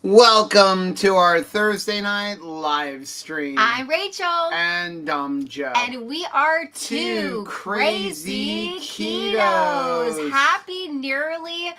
Welcome to our Thursday night live stream. I'm Rachel. And I'm Joe. And we are two crazy ketos. Happy nearly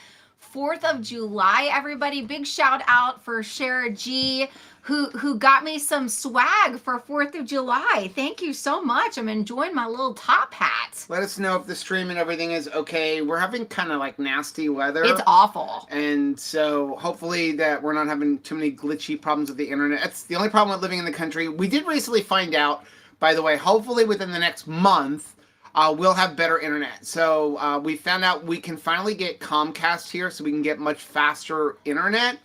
4th of July, everybody. Big shout out for Shara G, who got me some swag for 4th of July. Thank you so much. I'm enjoying my little top hat. Let us know if the stream and everything is okay. We're having kind of like nasty weather. It's awful. And so hopefully that we're not having too many glitchy problems with the internet. That's the only problem with living in the country. We did recently find out, by the way, hopefully within the next month, we'll have better internet. So we found out we can finally get Comcast here so we can get much faster internet.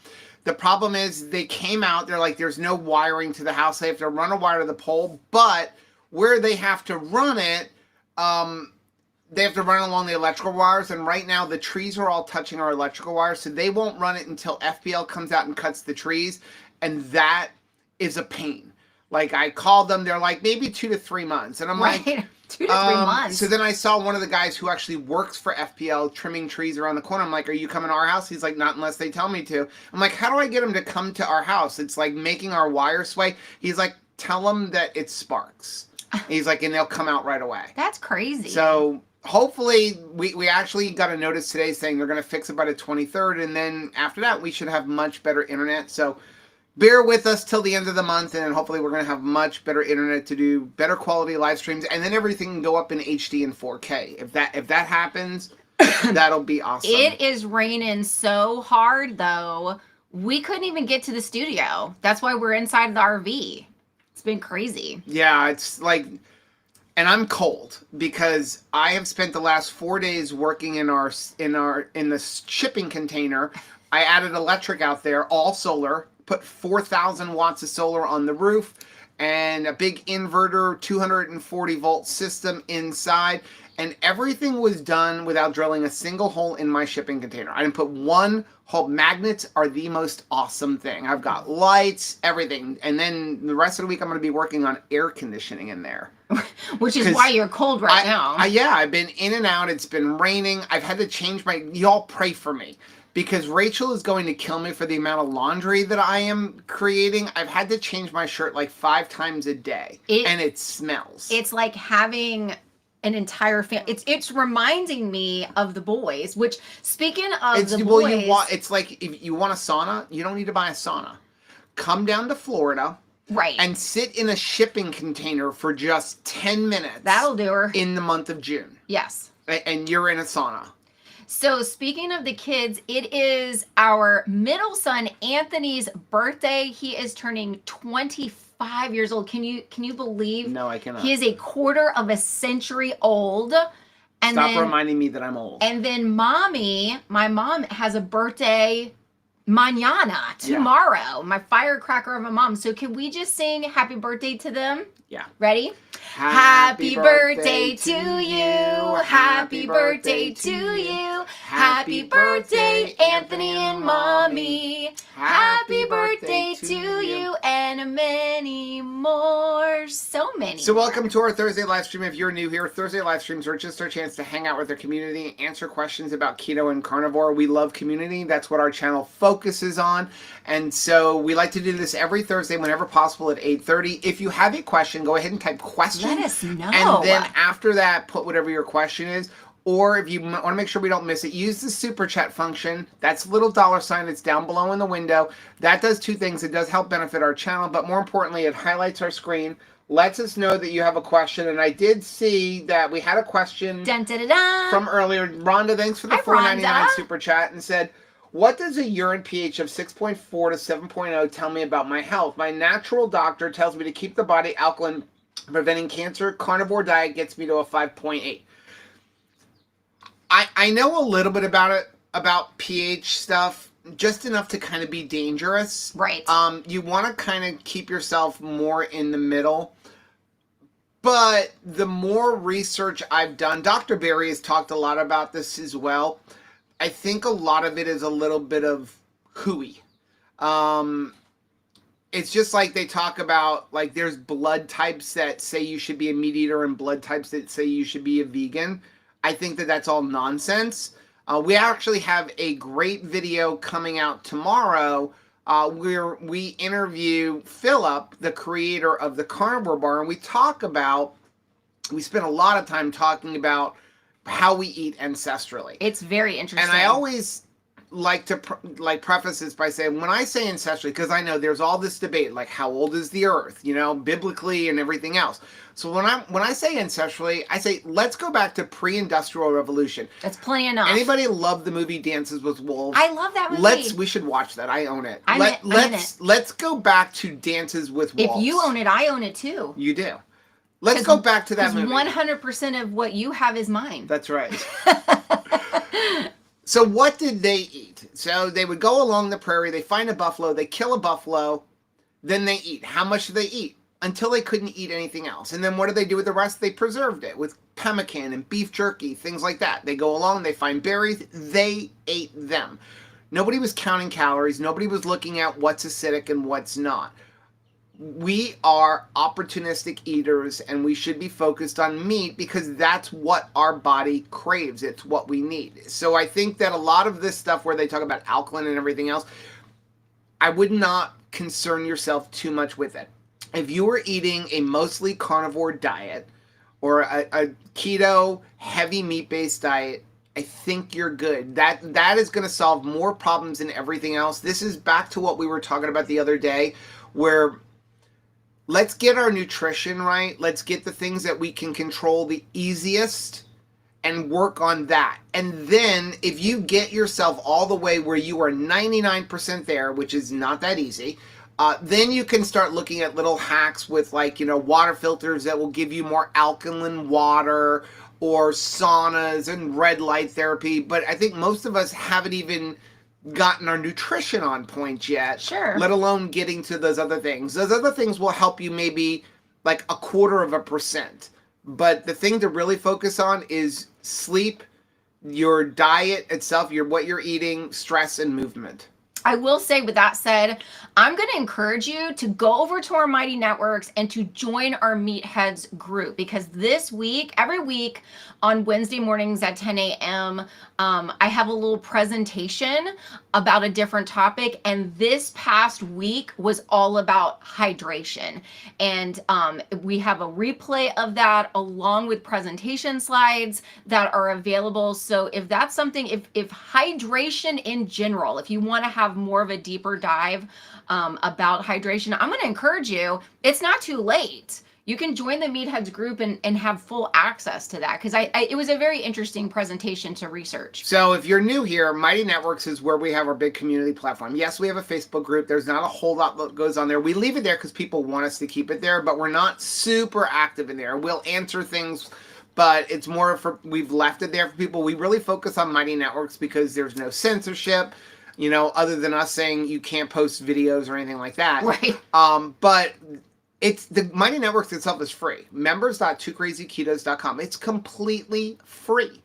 The problem is they came out, they're like, there's no wiring to the house. They have to run a wire to the pole, but where they have to run it, they have to run along the electrical wires, and right now the trees are all touching our electrical wires, so they won't run it until FPL comes out and cuts the trees, and that is a pain. Like, I called them, they're like, maybe 2 to 3 months, and I'm like... 2 to 3 months. So then I saw one of the guys who actually works for FPL trimming trees around the corner. I'm like, are you coming to our house? He's like, not unless they tell me to. I'm like, how do I get him to come to our house? It's like making our wire sway. He's like, tell them that it's sparks. He's like, and they'll come out right away. That's crazy. So hopefully we actually got a notice today saying they're going to fix it by the 23rd. And then after that, we should have much better internet. So bear with us till the end of the month, and then hopefully we're going to have much better internet to do better quality live streams, and then everything can go up in HD and 4K. If that happens, that'll be awesome. It is raining so hard, though. We couldn't even get to the studio. That's why we're inside the RV. It's been crazy. Yeah, it's like, and I'm cold because I have spent the last 4 days working in the shipping container. I added electric out there, all solar. Put 4,000 watts of solar on the roof and a big inverter, 240 volt system inside, and everything was done without drilling a single hole in my shipping container. I didn't put one hole. Magnets are the most awesome thing. I've got lights, everything, and then the rest of the week I'm going to be working on air conditioning in there. Which is why you're cold right now. Yeah, I've been in and out. It's been raining. I've had to change y'all pray for me. Because Rachel is going to kill me for the amount of laundry that I am creating. I've had to change my shirt like 5 times a day. And it smells. It's like having an entire family. It's reminding me of the boys, which, speaking of the boys... it's like, if you want a sauna, you don't need to buy a sauna. Come down to Florida. Right. And sit in a shipping container for just 10 minutes. That'll do her. In the month of June. Yes. And you're in a sauna. So speaking of the kids, it is our middle son Anthony's birthday. He is turning 25 years old. Can you believe? No, I cannot. He is a quarter of a century old. And Stop reminding me that I'm old. And then my mom has a birthday mañana, tomorrow. My firecracker of a mom. So can we just sing happy birthday to them? Yeah. Ready? Happy birthday to you. Happy birthday to you. Happy birthday, Anthony and Mommy. Happy birthday to you and many more. So many. So welcome to our Thursday live stream. If you're new here, Thursday live streams are just our chance to hang out with our community, answer questions about keto and carnivore. We love community. That's what our channel focuses on. And so we like to do this every Thursday whenever possible at 8:30. If you have a question, go ahead and type question. Let us know. And then after that, put whatever your question is. Or if you want to make sure we don't miss it, use the super chat function. That's a little $sign. It's down below in the window. That does 2 things. It does help benefit our channel, but more importantly, it highlights our screen, lets us know that you have a question. And I did see that we had a question from earlier. Rhonda, thanks for the $4.99 super chat, and said, what does a urine pH of 6.4 to 7.0 tell me about my health? My natural doctor tells me to keep the body alkaline, preventing cancer. Carnivore diet gets me to a 5.8. I know a little bit about pH stuff, just enough to kind of be dangerous. Right. You want to kind of keep yourself more in the middle. But the more research I've done, Dr. Berry has talked a lot about this as well. I think a lot of it is a little bit of hooey. It's just like they talk about, like, there's blood types that say you should be a meat eater and blood types that say you should be a vegan. I think that that's all nonsense. We actually have a great video coming out tomorrow where we interview Philip, the creator of the Carnivore Bar, and we spend a lot of time talking about how we eat ancestrally. It's very interesting. And I always like to preface this by saying, when I say ancestrally, because I know there's all this debate, like how old is the earth, biblically and everything else. So when I say ancestrally, I say let's go back to pre-industrial revolution. That's plenty enough. Anybody love the movie Dances with Wolves? I love that movie. We should watch that. I own it. Let's go back to Dances with Wolves. If you own it, I own it too. You do. Let's go back to that movie. 100% of what you have is mine. That's right. So what did they eat? So they would go along the prairie, they find a buffalo, they kill a buffalo, then they eat. How much do they eat? Until they couldn't eat anything else. And then what did they do with the rest? They preserved it with pemmican and beef jerky, things like that. They go along, they find berries, they ate them. Nobody was counting calories. Nobody was looking at what's acidic and what's not. We are opportunistic eaters, and we should be focused on meat because that's what our body craves. It's what we need. So I think that a lot of this stuff where they talk about alkaline and everything else, I would not concern yourself too much with it. If you were eating a mostly carnivore diet or a keto, heavy meat-based diet, I think you're good. That is going to solve more problems than everything else. This is back to what we were talking about the other day, where let's get our nutrition right. Let's get the things that we can control the easiest and work on that. And then if you get yourself all the way where you are 99% there, which is not that easy, then you can start looking at little hacks with water filters that will give you more alkaline water, or saunas and red light therapy. But I think most of us haven't even gotten our nutrition on point yet. Sure. Let alone getting to those other things. Those other things will help you maybe like 0.25%. But the thing to really focus on is sleep, your diet itself, what you're eating, stress, and movement. I will say, with that said, I'm going to encourage you to go over to our Mighty Networks and to join our Meatheads group, because this week, every week on Wednesday mornings at 10 a.m., I have a little presentation about a different topic. And this past week was all about hydration. And we have a replay of that along with presentation slides that are available. So if that's something, if hydration in general, if you want to have more of a deeper dive about hydration, I'm going to encourage you, it's not too late. You can join the Meatheads group and have full access to that, because it was a very interesting presentation to research. So if you're new here, Mighty Networks is where we have our big community platform. Yes, we have a Facebook group. There's not a whole lot that goes on there. We leave it there because people want us to keep it there, but we're not super active in there. We'll answer things, but it's more for, we've left it there for people. We really focus on Mighty Networks because there's no censorship, other than us saying you can't post videos or anything like that. Right. But it's the Mighty Networks itself is free. Members.2krazyketos.com. It's completely free.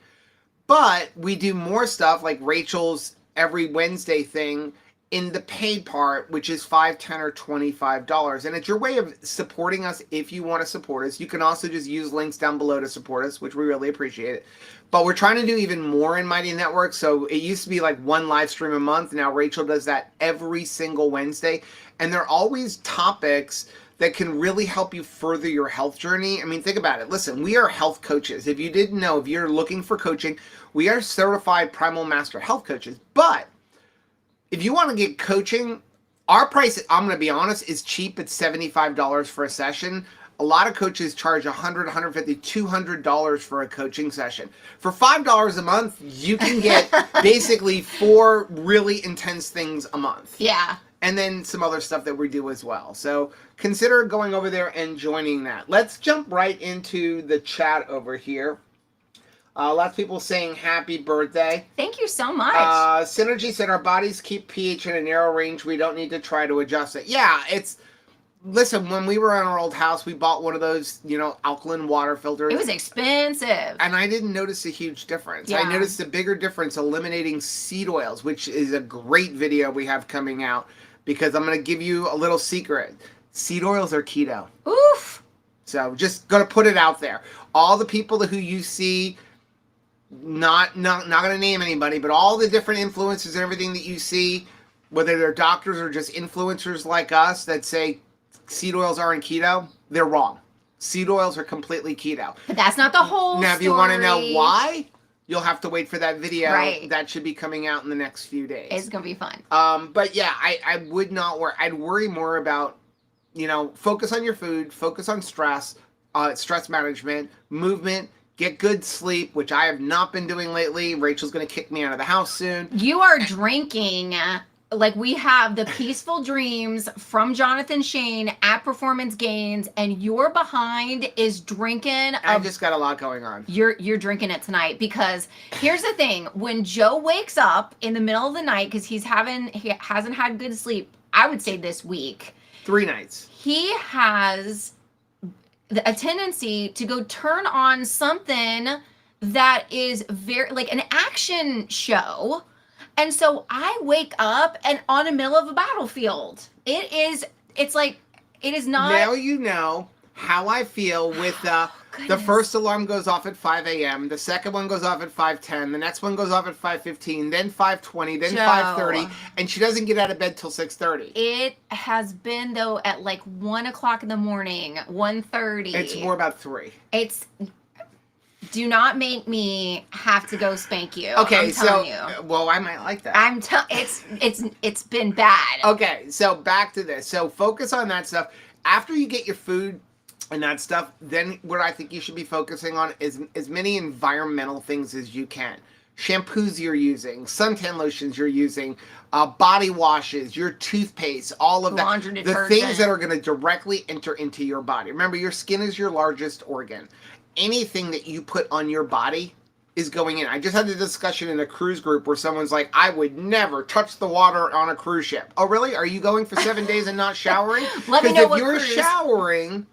But we do more stuff like Rachel's every Wednesday thing in the paid part, which is $5, $10, or $25. And it's your way of supporting us if you want to support us. You can also just use links down below to support us, which we really appreciate it. But we're trying to do even more in Mighty Networks. So it used to be like one live stream a month. Now Rachel does that every single Wednesday. And they're always topics that can really help you further your health journey. I mean, think about it. Listen, we are health coaches. If you didn't know, if you're looking for coaching, we are certified Primal Master health coaches. But if you want to get coaching, our price, I'm going to be honest, is cheap. It's $75 for a session. A lot of coaches charge $100, $150, $200 for a coaching session. For $5 a month, you can get basically 4 really intense things a month. Yeah. And then some other stuff that we do as well. So consider going over there and joining that. Let's jump right into the chat over here. Lots of people saying happy birthday. Thank you so much. Synergy said our bodies keep pH in a narrow range. We don't need to try to adjust it. Yeah, listen, when we were in our old house, we bought one of those, alkaline water filters. It was expensive. And I didn't notice a huge difference. Yeah. I noticed a bigger difference eliminating seed oils, which is a great video we have coming out, because I'm going to give you a little secret. Seed oils are keto. Oof. So just going to put it out there. All the people who you see, not going to name anybody, but all the different influencers and everything that you see, whether they're doctors or just influencers like us that say seed oils aren't keto, they're wrong. Seed oils are completely keto. But that's not the whole Now, if you want to know why, you'll have to wait for that video. Right. That should be coming out in the next few days. It's going to be fun. But yeah, I would not worry. I'd worry more about, focus on your food, focus on stress management, movement, get good sleep, which I have not been doing lately. Rachel's going to kick me out of the house soon. You are drinking, like we have the Peaceful Dreams from Jonathan Shane at Performance Gains, and your behind is drinking. I just got a lot going on. You're drinking it tonight because here's the thing: when Joe wakes up in the middle of the night because he hasn't had good sleep, I would say this week, 3 nights, he has a tendency to go turn on something that is very like an action show. And so I wake up and on the middle of a battlefield. It's like, it is not. Now you know how I feel with the first alarm goes off at 5 a.m. The second one goes off at 5:10. The next one goes off at 5:15, then 5:20, then 5:30. And she doesn't get out of bed till 6:30. It has been, though, at like 1 o'clock in the morning, 1:30. It's more about 3. Do not make me have to go spank you. Okay, I'm telling you. Well, I might like that. It's been bad. Okay, so back to this. So focus on that stuff. After you get your food and that stuff, then what I think you should be focusing on is as many environmental things as you can. Shampoos you're using, suntan lotions you're using, body washes, your toothpaste, all of that. Laundry detergent. The things that are going to directly enter into your body. Remember, your skin is your largest organ. Anything that you put on your body is going in. I just had a discussion in a cruise group where someone's like, I would never touch the water on a cruise ship. Oh, really? Are you going for 7 days and not showering? Let me know what Because if you're showering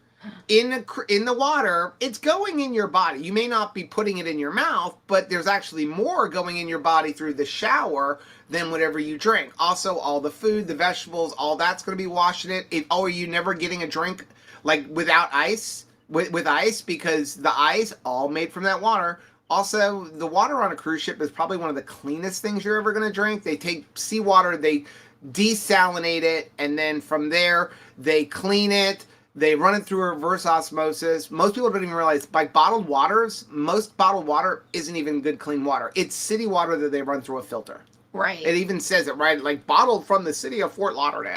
in the water, it's going in your body. You may not be putting it in your mouth, but there's actually more going in your body through the shower than whatever you drink. Also, all the food, the vegetables, all that's going to be washing it. Are you never getting a drink like without ice? With ice, because the ice, all made from that water. Also, the water on a cruise ship is probably one of the cleanest things you're ever going to drink. They take seawater, they desalinate it, and then from there, they clean it. They run it through reverse osmosis. Most people don't even realize, most bottled water isn't even good, clean water. It's city water that they run through a filter. Right. It even says it, right? Like, bottled from the city of Fort Lauderdale.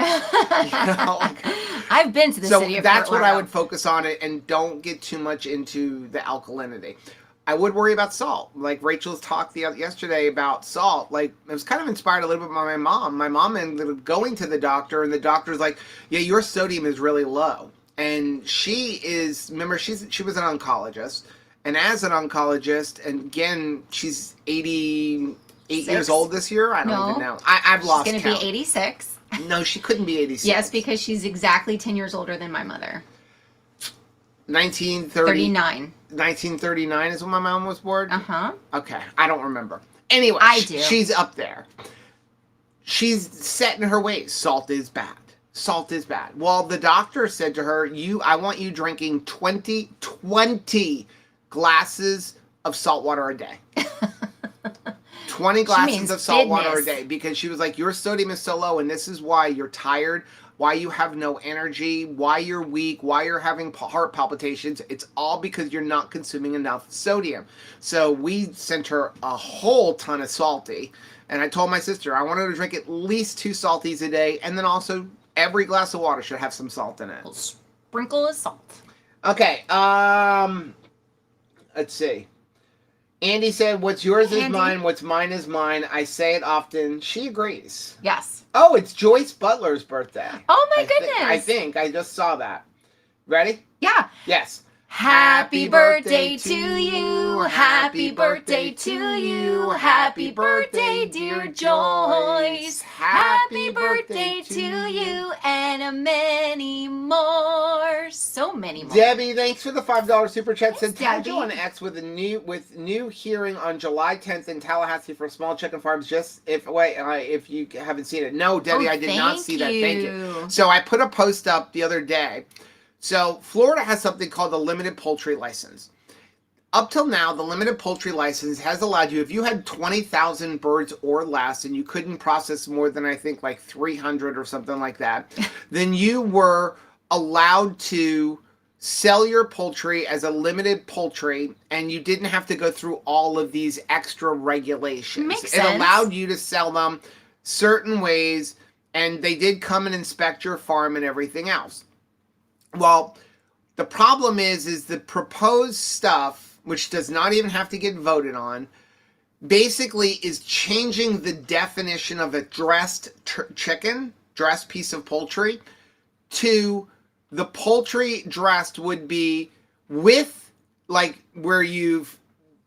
I've been to the city of Fort Lauderdale. So that's what I would focus on, and don't get too much into the alkalinity. I would worry about salt. Like Rachel's talked yesterday about salt. Like, it was kind of inspired a little bit by my mom. My mom ended up going to the doctor, and the doctor's like, yeah, your sodium is really low. And she was an oncologist. And as an oncologist, and again, she's 88 years old this year. I don't even know. I've lost count. She's going to be 86. No, she couldn't be 86. Yes, because she's exactly 10 years older than my mother. 1939 is when my mom was born? Uh-huh. Okay, I don't remember. Anyway, I do. She's up there. She's set in her ways. Salt is bad. Salt is bad. Well, the doctor said to her, I want you drinking 20 glasses of salt water a day. 20 glasses of salt water a day, because she was like, your sodium is so low, and this is why you're tired, why you have no energy, why you're weak, why you're having heart palpitations. It's all because you're not consuming enough sodium. So we sent her a whole ton of salty, and I told my sister I want her to drink at least 2 salties a day, and then also every glass of water should have some salt in it. A sprinkle of salt. Okay, let's see. Andy said, what's yours is mine, what's mine is mine. I say it often. She agrees. Yes. Oh, it's Joyce Butler's birthday. Oh, my goodness. I think. I just saw that. Ready? Yeah. Yes. Happy birthday to you. Happy birthday to you. Happy birthday, dear Joyce. Happy birthday to you and many more. So many more. Debbie, thanks for the $5 super chat. Thanks, Said Tajo on X with new hearing on July 10th in Tallahassee for small chicken farms. Just if you haven't seen it. No, Debbie, I did not see that. Thank you. So I put a post up the other day. So Florida has something called a limited poultry license. up till now, the limited poultry license has allowed you, if you had 20,000 birds or less and you couldn't process more than, I think, like 300 or something like that, then you were allowed to sell your poultry as a limited poultry, and you didn't have to go through all of these extra regulations. Makes It sense. allowed you to sell them certain ways, and they did come and inspect your farm and everything else. Well, the problem is the proposed stuff, which does not even have to get voted on, basically is changing the definition of a dressed chicken, dressed piece of poultry, to the poultry dressed would be with, like, where you've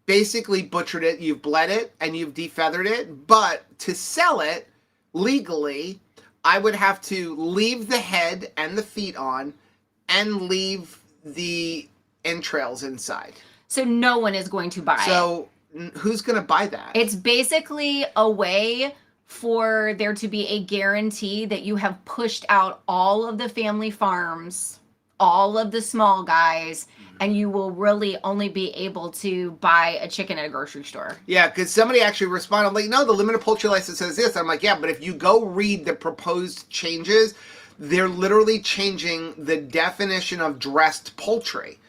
basically butchered it, you've bled it, and you've defeathered it, but to sell it legally, I would have to leave the head and the feet on and leave the entrails inside. So no one is going to buy it. So who's going to buy that? It's basically a way for there to be a guarantee that you have pushed out all of the family farms, all of the small guys, and you will really only be able to buy a chicken at a grocery store. Yeah, because somebody actually responded, like, no, the limited poultry license says this. I'm like, yeah, but if you go read the proposed changes, they're literally changing the definition of dressed poultry.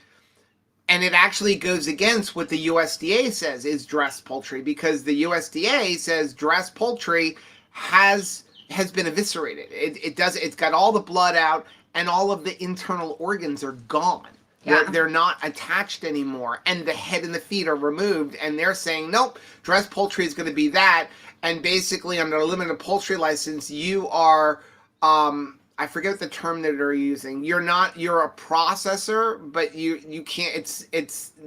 And it actually goes against what the USDA says is dressed poultry, because the USDA says dressed poultry has been eviscerated. It's got all the blood out and all of the internal organs are gone. Yeah. They're not attached anymore, and the head and the feet are removed, and they're saying, nope, dressed poultry is going to be that, and basically under a limited poultry license, you are, I forget what the term that they're using. You're a processor, but you can't,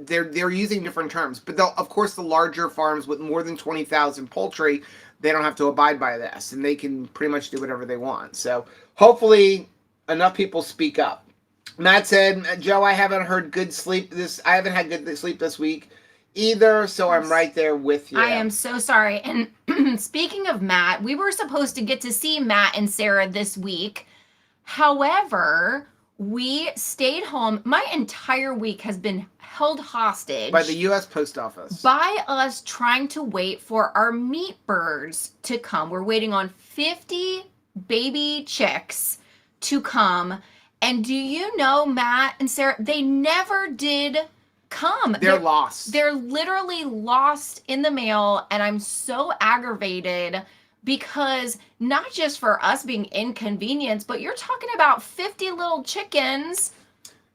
they're using different terms. But of course, the larger farms with more than 20,000 poultry, they don't have to abide by this, and they can pretty much do whatever they want. So hopefully enough people speak up. Matt said, Joe, I haven't had good sleep this week either, so I'm right there with you. I am so sorry. And speaking of Matt, we were supposed to get to see Matt and Sarah this week. However, we stayed home. My entire week has been held hostage by the U.S. Post Office. By us trying to wait for our meat birds to come. We're waiting on 50 baby chicks to come. And do you know, Matt and Sarah, they never did come. They're lost. They're literally lost in the mail. And I'm so aggravated because not just for us being inconvenienced, but you're talking about 50 little chickens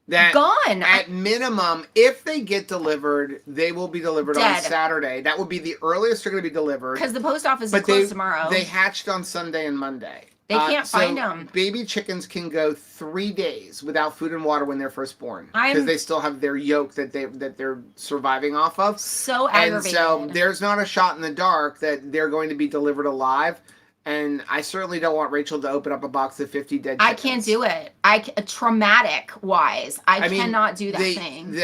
that gone. At minimum, if they get delivered, they will be delivered on Saturday. That would be the earliest they're going to be delivered. Because the post office is closed tomorrow. They hatched on Sunday and Monday. They can't find them. Baby chickens can go 3 days without food and water when they're first born, because they still have their yolk that they're surviving off of. So aggravated. And so there's not a shot in the dark that they're going to be delivered alive. And I certainly don't want Rachel to open up a box of 50 dead chickens. I can't do it. Traumatic wise, I cannot do that thing.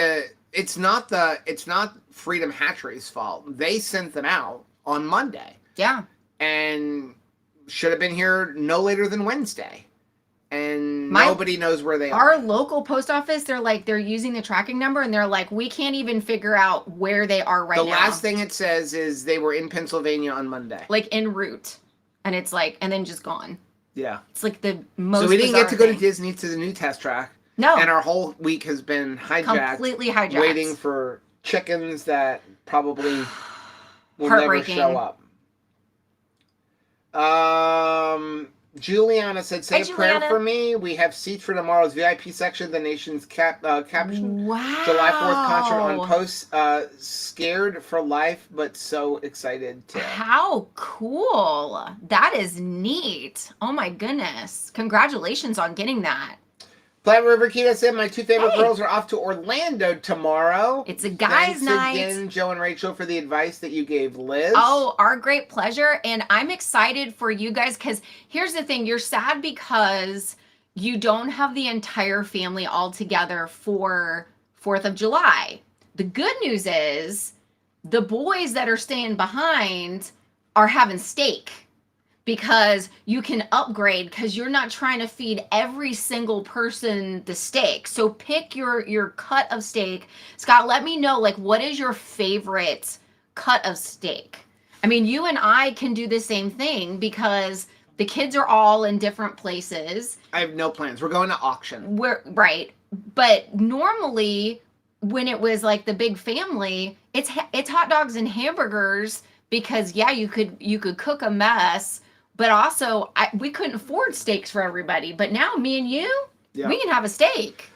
It's not Freedom Hatchery's fault. They sent them out on Monday. Yeah. And should have been here no later than Wednesday. And nobody knows where they are. Our local post office, they're using the tracking number, and they're like, we can't even figure out where they are right now. The last thing it says is they were in Pennsylvania on Monday. Like en route. And it's like, and then just gone. Yeah. It's like the most. So we didn't get to go to Disney to the new test track. No. And our whole week has been hijacked. Completely hijacked. Waiting for chickens that probably will never show up. Juliana said, say a prayer for me. We have seats for tomorrow's VIP section, the nation's caption. Wow. July 4th concert on Post. Scared for life, but so excited to. How cool. That is neat. Oh my goodness. Congratulations on getting that. Platte River Keto said, my 2 favorite girls are off to Orlando tomorrow. It's a guy's night. Thanks again, Joe and Rachel, for the advice that you gave Liz. Oh, our great pleasure. And I'm excited for you guys, because here's the thing. You're sad because you don't have the entire family all together for 4th of July. The good news is the boys that are staying behind are having steak. because you can upgrade because you're not trying to feed every single person the steak. So pick your cut of steak. Scott, let me know, like, what is your favorite cut of steak? I mean, you and I can do the same thing because the kids are all in different places. I have no plans. We're going to auction. Right. But normally when it was like the big family, it's hot dogs and hamburgers because yeah, you could cook a mess, but also we couldn't afford steaks for everybody. But now me and you, we can have a steak.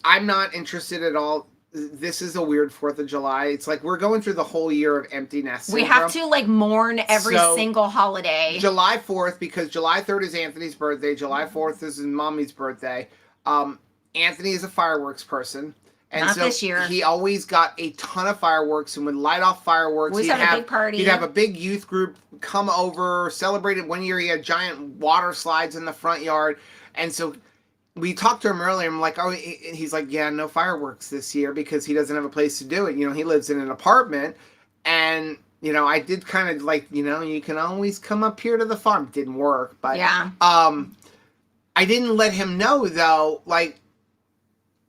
I'm not interested at all. This is a weird 4th of July. It's like we're going through the whole year of empty nest syndrome. We have to like mourn every single holiday. July 4th, because July 3rd is Anthony's birthday. July 4th is his mommy's birthday. Anthony is a fireworks person. And Not this year. He always got a ton of fireworks and would light off fireworks. He'd have a big party. He'd have a big youth group come over, celebrate it. One year he had giant water slides in the front yard. And so we talked to him earlier. I'm like, oh, he's like, yeah, no fireworks this year because he doesn't have a place to do it. You know, he lives in an apartment. And, you know, I did kind of like, you know, you can always come up here to the farm. Didn't work. But yeah. I didn't let him know, though, like,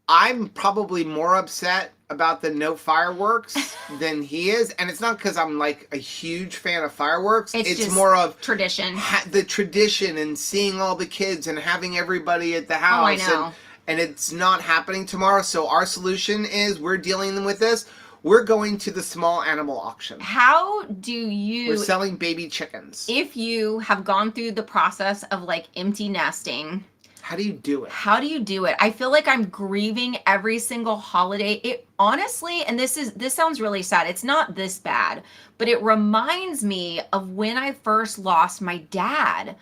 I'm probably more upset about the no fireworks than he is. And it's not because I'm like a huge fan of fireworks. It's more of tradition. The tradition and seeing all the kids and having everybody at the house. Oh, I know. And it's not happening tomorrow. So our solution is we're dealing with this. We're going to the small animal auction. How do you... We're selling baby chickens. If you have gone through the process of like empty nesting... How do you do it? How do you do it? I feel like I'm grieving every single holiday. It honestly, and this sounds really sad. It's not this bad, but it reminds me of when I first lost my dad.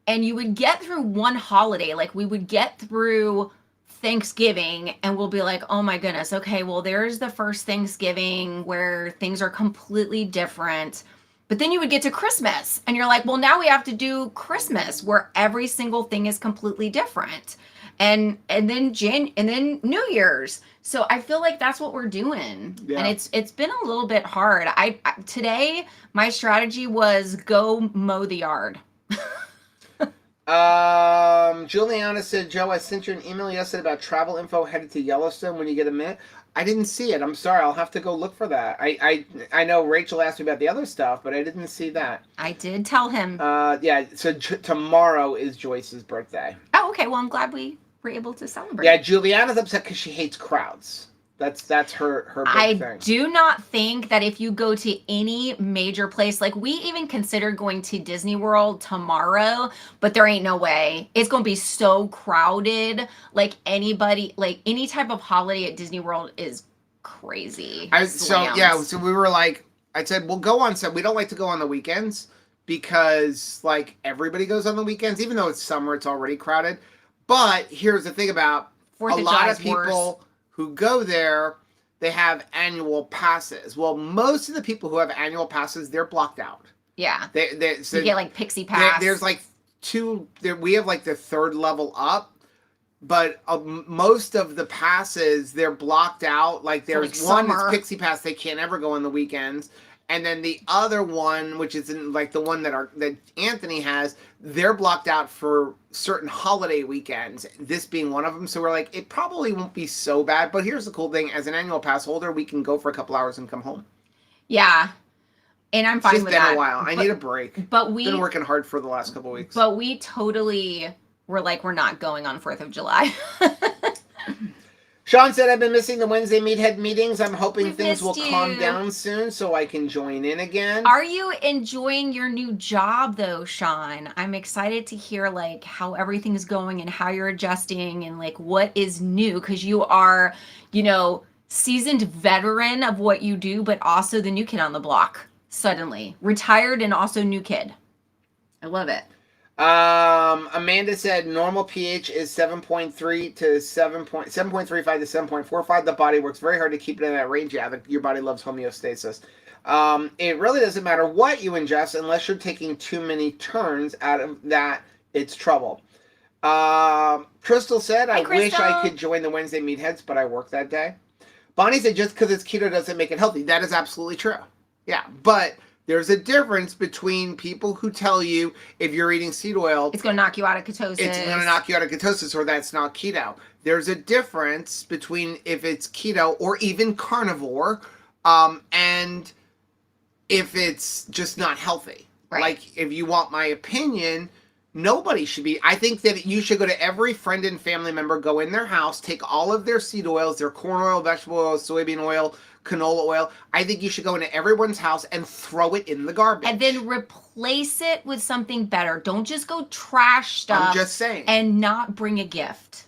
And you would get through one holiday, like we would get through Thanksgiving and we'll be like, oh my goodness, okay, well, there's the first Thanksgiving where things are completely different. But then you would get to Christmas and you're like, well, now we have to do Christmas where every single thing is completely different. And then New Year's. So I feel like that's what we're doing. Yeah. And it's been a little bit hard. Today my strategy was go mow the yard. Juliana said, Joe, I sent you an email yesterday about travel info headed to Yellowstone when you get a minute. I didn't see it. I'm sorry. I'll have to go look for that. I know Rachel asked me about the other stuff, but I didn't see that. I did tell him. Yeah, so tomorrow is Joyce's birthday. Oh, okay. Well, I'm glad we were able to celebrate. Yeah, Juliana's upset because she hates crowds. That's her big thing. I do not think that if you go to any major place, like we even considered going to Disney World tomorrow, but there ain't no way. It's going to be so crowded. Like any type of holiday at Disney World is crazy. So we were like, I said, we'll go on some. We don't like to go on the weekends because like everybody goes on the weekends, even though it's summer, it's already crowded. But here's the thing about a lot of people who go there, they have annual passes. Well, most of the people who have annual passes, they're blocked out. Yeah. So you get like Pixie Pass. There's like two, we have like the third level up, but most of the passes, they're blocked out. Like there's one that's Pixie Pass, they can't ever go on the weekends. And then the other one, which is like the one that Anthony has, they're blocked out for certain holiday weekends, this being one of them. So we're like, it probably won't be so bad. But here's the cool thing. As an annual pass holder, we can go for a couple hours and come home. Yeah. And I'm fine with that. It's been a while. I need a break. But we've been working hard for the last couple of weeks. But we totally were like, we're not going on 4th of July. Sean said, I've been missing the Wednesday Meathead meetings. I'm hoping things will calm down soon so I can join in again. Are you enjoying your new job, though, Sean? I'm excited to hear, like, how everything's going and how you're adjusting and, like, what is new. Because you are, you know, seasoned veteran of what you do, but also the new kid on the block, suddenly. Retired and also new kid. I love it. Amanda said normal pH is 7.3 to 7.35 to 7.45. The body works very hard to keep it in that range. Yeah, your body loves homeostasis. It really doesn't matter what you ingest unless you're taking too many turns out of that. It's trouble. Crystal said, I wish I could join the Wednesday Meatheads, but I work that day. Bonnie said, just because it's keto doesn't make it healthy. That is absolutely true. Yeah, but There's a difference between people who tell you if you're eating seed oil, it's going to knock you out of ketosis. It's going to knock you out of ketosis, or that's not keto. There's a difference between if it's keto or even carnivore, and if it's just not healthy. Right. Like, if you want my opinion, nobody should be. I think that you should go to every friend and family member, go in their house, take all of their seed oils, their corn oil, vegetable oil, soybean oil, canola oil. I think you should go into everyone's house and throw it in the garbage. And then replace it with something better. Don't just go trash stuff. I'm just saying. And not bring a gift.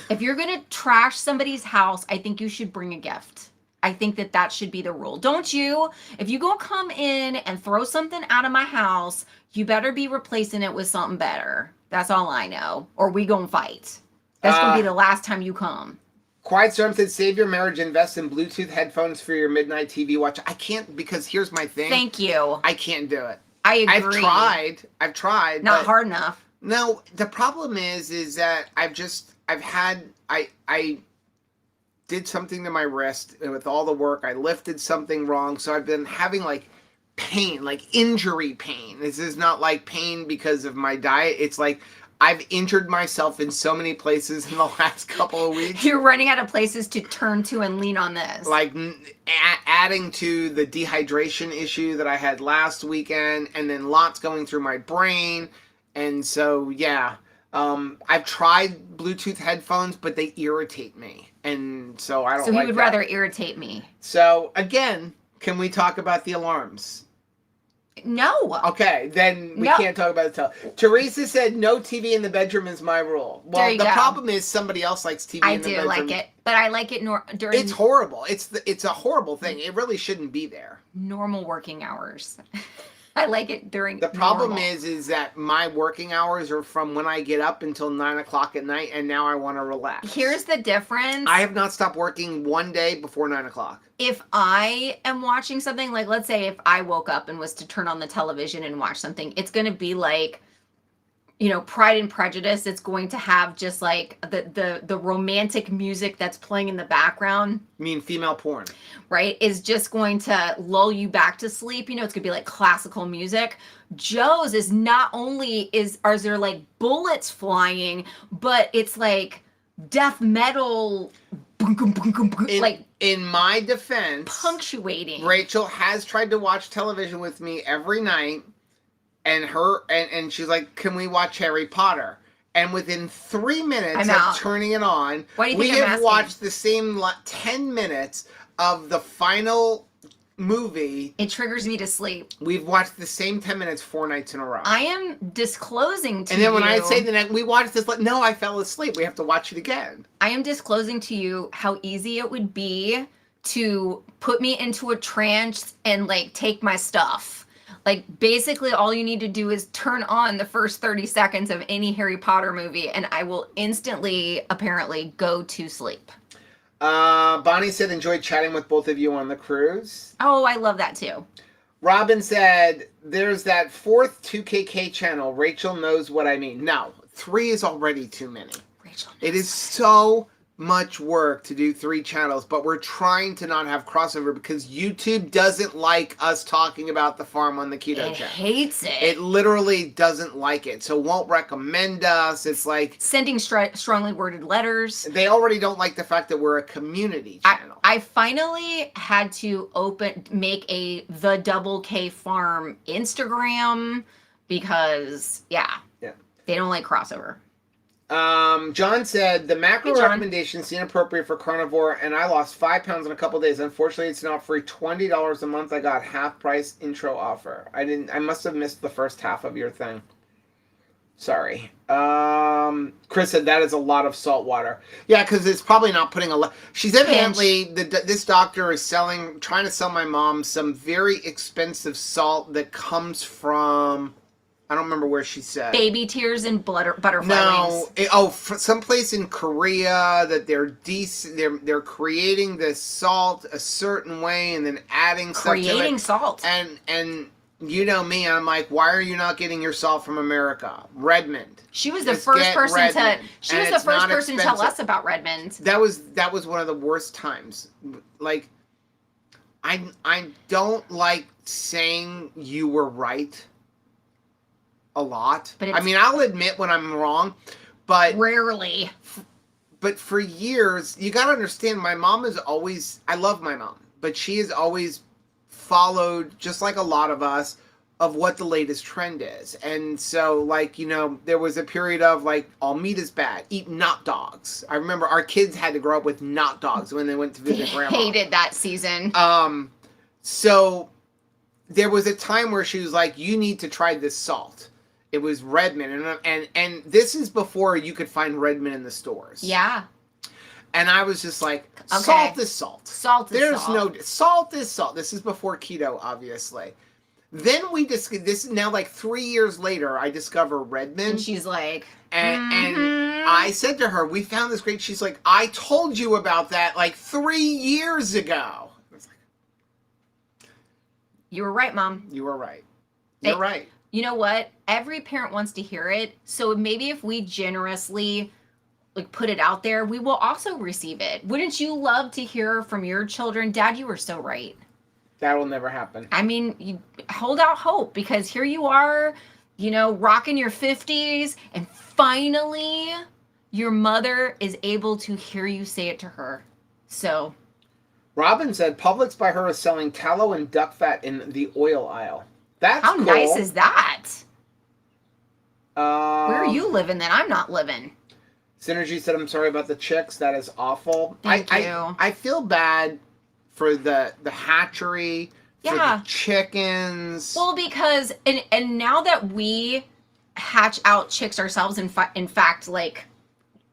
If you're going to trash somebody's house, I think you should bring a gift. I think that should be the rule. Don't you? If you gonna come in and throw something out of my house, you better be replacing it with something better. That's all I know. Or we gonna fight. That's gonna be the last time you come. Quiet Storm said, save your marriage, invest in Bluetooth headphones for your midnight TV watch. I can't, because here's my thing. Thank you. I can't do it. I agree. I've tried. Not hard enough. No, the problem is that I did something to my wrist, and with all the work, I lifted something wrong, so I've been having, like, pain, like injury pain. This is not like pain because of my diet. It's like I've injured myself in so many places in the last couple of weeks. You're running out of places to turn to and lean on this. Like adding to the dehydration issue that I had last weekend, and then lots going through my brain. And so, yeah, I've tried Bluetooth headphones, but they irritate me. And so I don't like that. So he would rather irritate me. So, again, can we talk about the alarms? No. Okay, then we can't talk about it. Teresa said no TV in the bedroom is my rule. Well, the problem is somebody else likes TV in the bedroom. I do like it, but I like it during... It's horrible. It's a horrible thing. It really shouldn't be there. Normal working hours. I like it during The problem is that my working hours are from when I get up until 9 o'clock at night, and now I want to relax. Here's the difference. I have not stopped working one day before 9 o'clock. If I am watching something, like let's say if I woke up and was to turn on the television and watch something, it's going to be like, you know, Pride and Prejudice. It's going to have just like the romantic music that's playing in the background. You mean female porn? Right? Is just going to lull you back to sleep. You know, it's going to be like classical music. Joe's is not only are there like bullets flying, but it's like death metal. In my defense, punctuating. Rachel has tried to watch television with me every night. And she's like, can we watch Harry Potter? And within 3 minutes of turning it on, we have watched the same 10 minutes of the final movie. It triggers me to sleep. We've watched the same 10 minutes 4 nights in a row. I am disclosing to you. And then when I say the next, we watched this, like, no, I fell asleep. We have to watch it again. I am disclosing to you how easy it would be to put me into a trance and like take my stuff. Like, basically, all you need to do is turn on the first 30 seconds of any Harry Potter movie, and I will instantly, apparently, go to sleep. Bonnie said, enjoyed chatting with both of you on the cruise. Oh, I love that, too. Robin said, there's that fourth 2KK channel. Rachel knows what I mean. No, 3 is already too many. Rachel it is so much work to do 3 channels, but we're trying to not have crossover because YouTube doesn't like us talking about the farm on the keto channel. It hates it. It literally doesn't like it, so won't recommend us. It's like sending strongly worded letters. They already don't like the fact that we're a community channel. I finally had to make a The Double K Farm Instagram because they don't like crossover. John said, the macro recommendation seemed appropriate for carnivore, and I lost 5 pounds in a couple days. Unfortunately, it's not free. $20 a month. I got half price intro offer. I must have missed the first half of your thing. Sorry. Chris said, that is a lot of salt water. Yeah, because it's probably not putting a lot. She's evidently, this doctor is trying to sell my mom some very expensive salt that comes from, I don't remember where she said. Baby tears and butterfly wings. Someplace in Korea that they're creating this salt a certain way and then adding stuff to it. Creating salt. And you know me, I'm like, why are you not getting your salt from America? Redmond. She was the first person to tell us about Redmond. That was one of the worst times. Like, I don't like saying you were right a lot. But I mean, I'll admit when I'm wrong, but rarely. But for years, you got to understand, my mom is always, I love my mom, but she has always followed, just like a lot of us, of what the latest trend is. And so, like, there was a period of, like, all meat is bad. Eat not dogs. I remember our kids had to grow up with not dogs when they went to visit grandma. Hated that season. So there was a time where she was like, you need to try this salt. It was Redmond, and this is before you could find Redmond in the stores. Yeah. And I was just like, Okay. salt is salt. Salt is There's salt. salt is salt. This is before keto, obviously. Then this is now like 3 years later, I discover Redmond. And she's like, and I said to her, we found this great. She's like, I told you about that like 3 years ago. I was like, you were right, Mom. you were right. You're right. You know what? Every parent wants to hear it. So maybe if we generously put it out there, we will also receive it. Wouldn't you love to hear from your children, Dad, you were so right? That will never happen. I mean, you hold out hope, because here you are, rocking your 50s, and finally your mother is able to hear you say it to her. So Robin said Publix by her is selling tallow and duck fat in the oil aisle. That's how cool. nice is that? Where are Where you living that I'm not living? Synergy said, I'm sorry about the chicks. That is awful. Thank you. I feel bad for the hatchery, for Yeah. the chickens. Well, because, and now that we hatch out chicks ourselves, in fact, like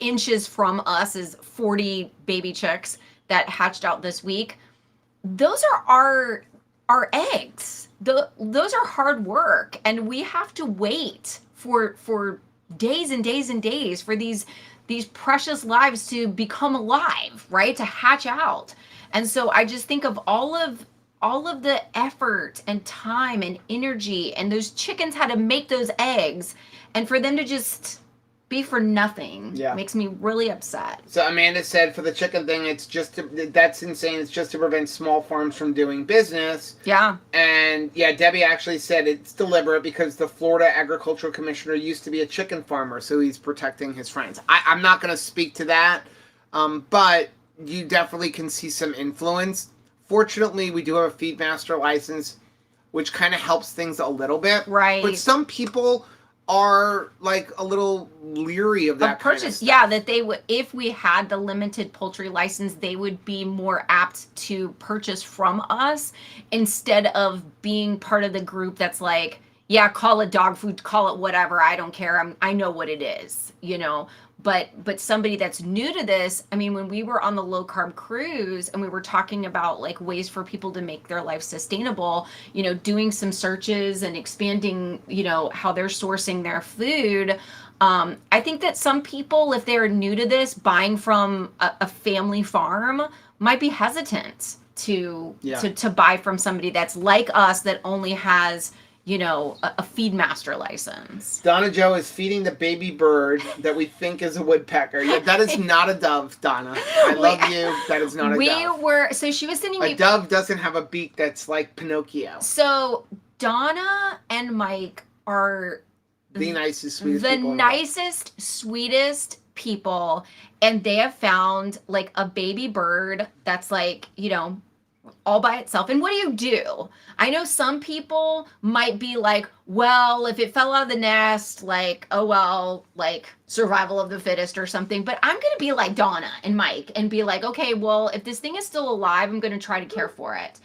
inches from us is 40 baby chicks that hatched out this week. Those are our eggs. Those are hard work, and we have to wait for days and days and days for these precious lives to become alive, right? To hatch out. And so I just think of all of the effort and time and energy, and those chickens had to make those eggs, and for them to just be for nothing makes me really upset. So Amanda said for the chicken thing, it's just that's insane. It's just to prevent small farms from doing business. Yeah. And yeah, Debbie actually said it's deliberate because the Florida Agricultural Commissioner used to be a chicken farmer, so he's protecting his friends. I'm not going to speak to that, but you definitely can see some influence. Fortunately, we do have a Feedmaster license, which kind of helps things a little bit. Right. But some people are like a little leery of that purchase. kind of stuff. Yeah, that they would, if we had the limited poultry license, they would be more apt to purchase from us instead of being part of the group that's like, yeah, call it dog food, call it whatever, I don't care. I know what it is, But somebody that's new to this, I mean, when we were on the low carb cruise and we were talking about like ways for people to make their life sustainable, doing some searches and expanding, how they're sourcing their food. I think that some people, if they're new to this, buying from a family farm might be hesitant to buy from somebody that's like us that only has a Feedmaster license. Donna Joe is feeding the baby bird that we think is a woodpecker. Yeah, that is not a dove, Donna. I love you. That is not a dove. So she was sending me. A dove doesn't have a beak that's like Pinocchio. So Donna and Mike are the nicest, sweetest the people. nicest, sweetest people, and they have found like a baby bird that's like, all by itself. And what do? I know some people might be like, well, if it fell out of the nest, like, oh, well, like survival of the fittest or something. But I'm going to be like Donna and Mike and be like, okay, well, if this thing is still alive, I'm going to try to care for it.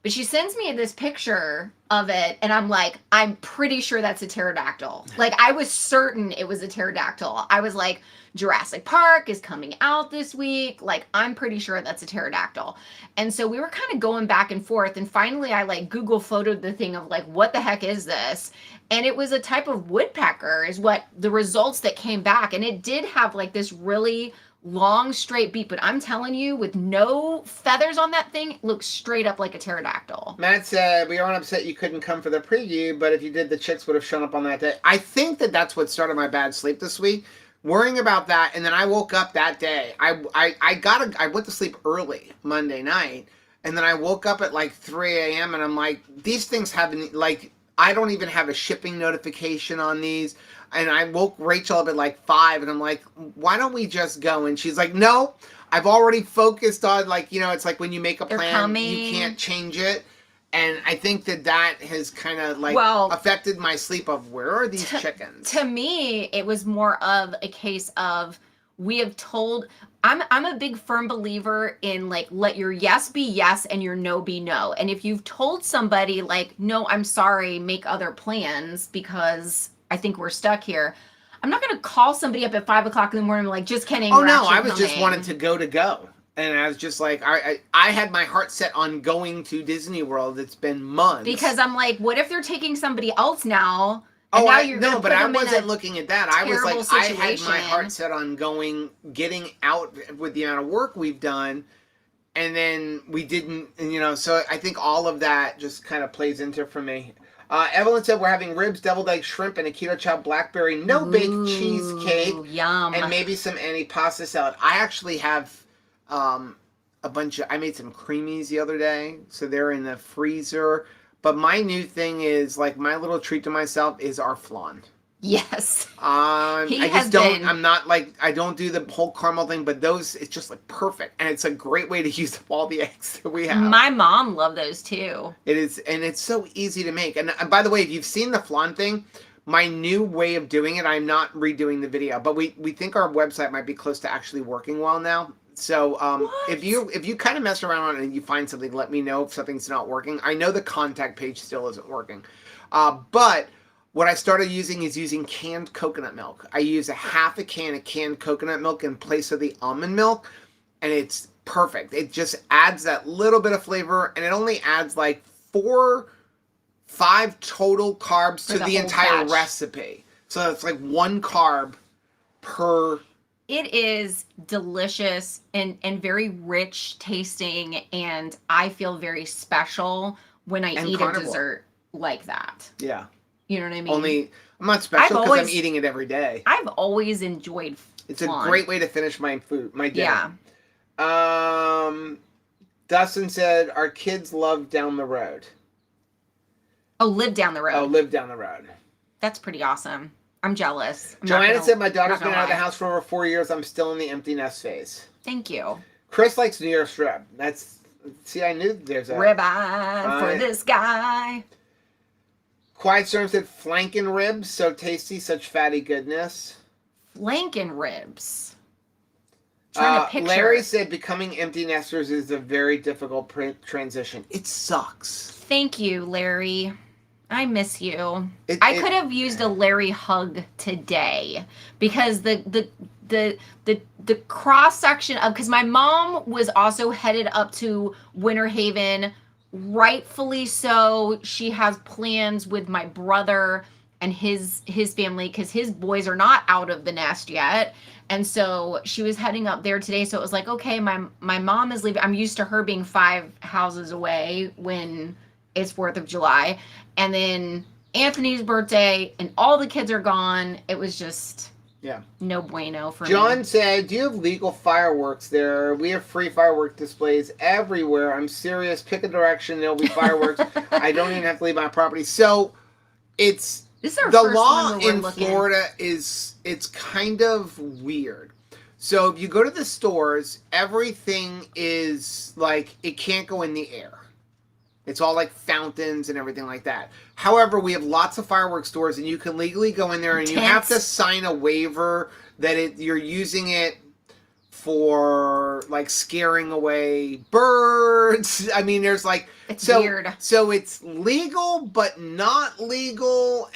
But she sends me this picture of it, and I'm like, I'm pretty sure that's a pterodactyl. Like, I was certain it was a pterodactyl. I was like, Jurassic Park is coming out this week. Like, I'm pretty sure that's a pterodactyl. And so we were kind of going back and forth, and finally I like Google photoed the thing of like, what the heck is this? And it was a type of woodpecker is what the results that came back. And it did have like this really long straight beak, but I'm telling you, with no feathers on that thing, it looks straight up like a pterodactyl. Matt said, we aren't upset you couldn't come for the preview, but if you did, the chicks would have shown up on that day. I think that's what started my bad sleep this week, worrying about that. And then I woke up that day. I went to sleep early Monday night, And then I woke up at like 3 a.m. and I'm like, these things haven't, like, I don't even have a shipping notification on these. And I woke Rachel up at like 5 and I'm like, why don't we just go? And she's like, no, I've already focused on, like, you know, it's like when you make a plan, you can't change it. And I think that has kind of like affected my sleep of where are these chickens? To me, it was more of a case of we have told. I'm a big firm believer in like let your yes be yes and your no be no. And if you've told somebody like, no, I'm sorry, make other plans because I think we're stuck here. I'm not gonna call somebody up at 5 o'clock in the morning like just kidding. Oh no, I was just wanting to go. And I was just like, I had my heart set on going to Disney World. It's been months. Because I'm like, what if they're taking somebody else now? Oh, but I wasn't looking at that. I was like, situation. I had my heart set on getting out with the amount of work we've done. And then we didn't, you know, so I think all of that just kind of plays into for me. Evelyn said we're having ribs, deviled egg shrimp, and a keto chopped blackberry, no-bake cheesecake. Yum. And maybe some antipasta salad. I actually have... a bunch of, I made some creamies the other day, so they're in the freezer. But my new thing is, like, my little treat to myself is our flan. Yes. I'm not like, I don't do the whole caramel thing, but those, it's just like perfect. And it's a great way to use up all the eggs that we have. My mom loved those too. It is, and it's so easy to make. And by the way, if you've seen the flan thing, my new way of doing it, I'm not redoing the video, but we think our website might be close to actually working well now. So if you kind of mess around on it and you find something, let me know if something's not working. I know the contact page still isn't working. But what I started using is using canned coconut milk. I use a half a can of canned coconut milk in place of the almond milk, and it's perfect. It just adds that little bit of flavor, and it only adds like 4-5 total carbs to the entire recipe. So it's like 1 carb per. It is delicious and very rich tasting, and I feel very special when I eat Carnivore. A dessert like that. Yeah. You know what I mean? Only, I'm not special because I'm eating it every day. I've always enjoyed It's a great way to finish my day. Yeah. Dustin said, our kids love down the road. Oh, live down the road. Oh, live down the road. That's pretty awesome. I'm jealous. Joanna said, my daughter's been out of the house for over 4 years. I'm still in the empty nest phase. Thank you. Chris likes New York strip. See, I knew there's a... Ribeye for this guy. Quiet Storm said, flanken ribs, so tasty, such fatty goodness. Flanken ribs. Trying to picture. Larry said, becoming empty nesters is a very difficult transition. It sucks. Thank you, Larry. I miss you. I could have used a Larry hug today because the cross section of, because my mom was also headed up to Winter Haven, rightfully so. She has plans with my brother and his family because his boys are not out of the nest yet. And so she was heading up there today. So it was like, okay, my mom is leaving. I'm used to her being 5 houses away when it's 4th of July. And then Anthony's birthday and all the kids are gone. It was just no bueno for me. John said, do you have legal fireworks there? We have free firework displays everywhere. I'm serious. Pick a direction. There'll be fireworks. I don't even have to leave my property. So it's the law in Florida it's kind of weird. So if you go to the stores, everything is like, it can't go in the air. It's all like fountains and everything like that. However, we have lots of fireworks stores, and you can legally go in there and you have to sign a waiver that you're using it for like scaring away birds. I mean, there's like it's weird. So it's legal but not legal,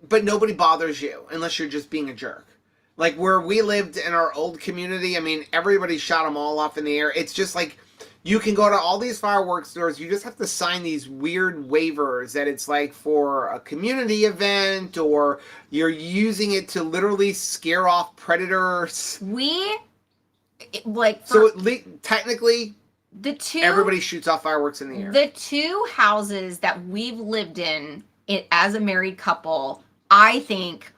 but nobody bothers you unless you're just being a jerk. Like where we lived in our old community, I mean, everybody shot them all off in the air. It's just like, you can go to all these fireworks stores. You just have to sign these weird waivers that it's like for a community event or you're using it to literally scare off predators. Technically, everybody shoots off fireworks in the air. The 2 houses that we've lived in as a married couple, I think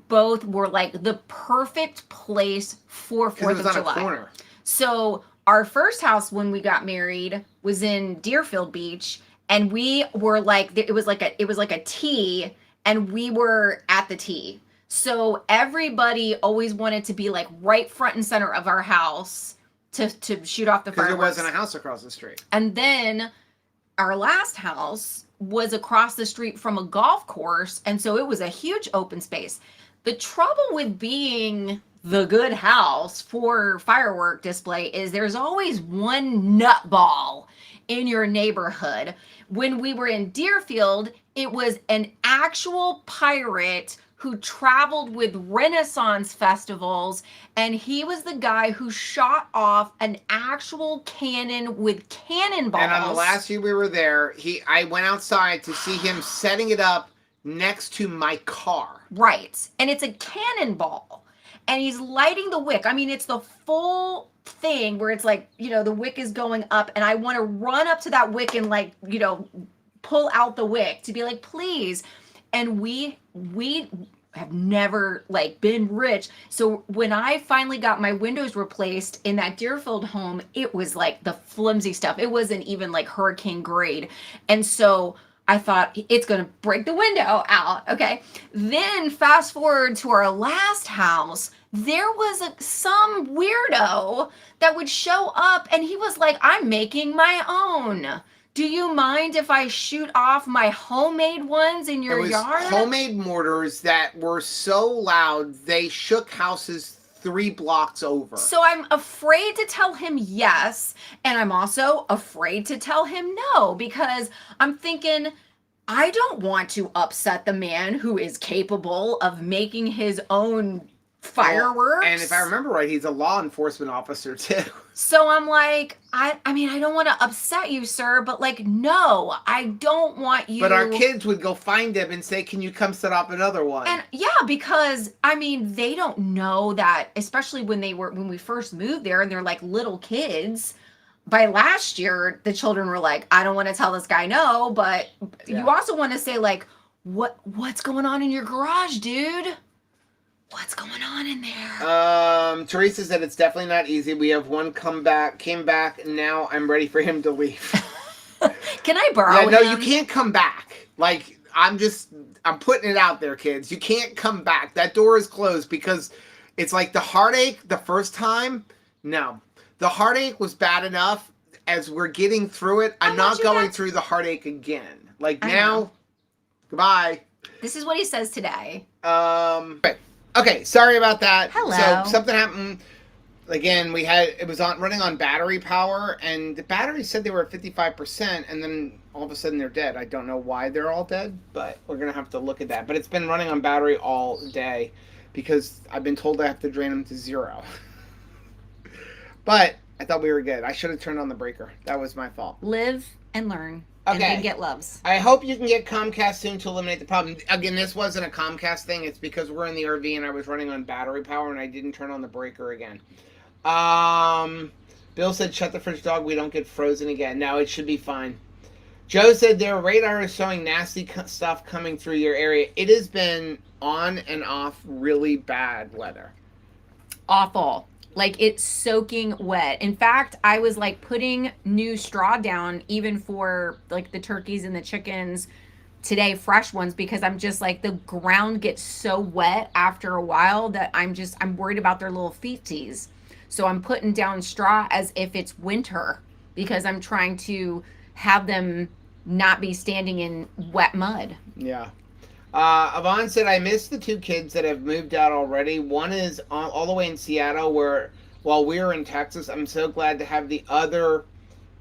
both were like the perfect place for 4th of July. On a corner. So our first house when we got married was in Deerfield Beach, and we were like, it was like a T, and we were at the T. So everybody always wanted to be like right front and center of our house to shoot off the fireworks. Because there wasn't a house across the street. And then our last house was across the street from a golf course, and so it was a huge open space. The trouble with being the good house for firework display is there's always one nutball in your neighborhood. When we were in Deerfield, it was an actual pirate who traveled with Renaissance festivals, and he was the guy who shot off an actual cannon with cannonballs. And on the last year we were there, I went outside to see him setting it up next to my car. Right. And it's a cannonball. And he's lighting the wick. I mean, it's the full thing where it's like, the wick is going up, and I want to run up to that wick and pull out the wick to be like, please. And we have never been rich. So when I finally got my windows replaced in that Deerfield home, it was like the flimsy stuff. It wasn't even like hurricane grade. And so I thought, it's going to break the window out. Okay. Then fast forward to our last house, there was some weirdo that would show up, and he was like, I'm making my own. Do you mind if I shoot off my homemade ones in your yard? Homemade mortars that were so loud, they shook houses 3 blocks over. So I'm afraid to tell him yes, and I'm also afraid to tell him no, because I'm thinking, I don't want to upset the man who is capable of making his own fireworks. And if I remember right, he's a law enforcement officer too. So I'm like, I mean, I don't want to upset you, sir, but no, I don't want you. But our kids would go find him and say, can you come set up another one? And yeah, because I mean, they don't know that, especially when we first moved there and they're like little kids. By last year, the children were like, I don't want to tell this guy no, but you also want to say what's going on in your garage, dude? What's going on in there? Teresa said it's definitely not easy. We have one came back, and now I'm ready for him to leave. Can I borrow him? No, you can't come back. I'm putting it out there, kids. You can't come back. That door is closed because it's like the heartache the first time. No. The heartache was bad enough. As we're getting through it, I'm not going through the heartache again. Now, goodbye. This is what he says today. Okay, sorry about that. Hello. So something happened. Again, it was running on battery power, and the battery said they were at 55%, and then all of a sudden they're dead. I don't know why they're all dead, but we're gonna have to look at that. But it's been running on battery all day because I've been told I have to drain them to 0. But I thought we were good. I should have turned on the breaker. That was my fault. Live and learn. And then get loves. I hope you can get Comcast soon to eliminate the problem. Again, this wasn't a Comcast thing. It's because we're in the RV and I was running on battery power and I didn't turn on the breaker again. Bill said, shut the fridge, dog. We don't get frozen again. No, it should be fine. Joe said their radar is showing nasty stuff coming through your area. It has been on and off really bad weather. Awful. It's soaking wet. In fact, I was putting new straw down even for the turkeys and the chickens today, fresh ones, because I'm just the ground gets so wet after a while that I'm worried about their little feeties. So I'm putting down straw as if it's winter because I'm trying to have them not be standing in wet mud. Yeah. Yvonne said, I miss the 2 kids that have moved out already. One is all the way in Seattle while we're in Texas. I'm so glad to have the other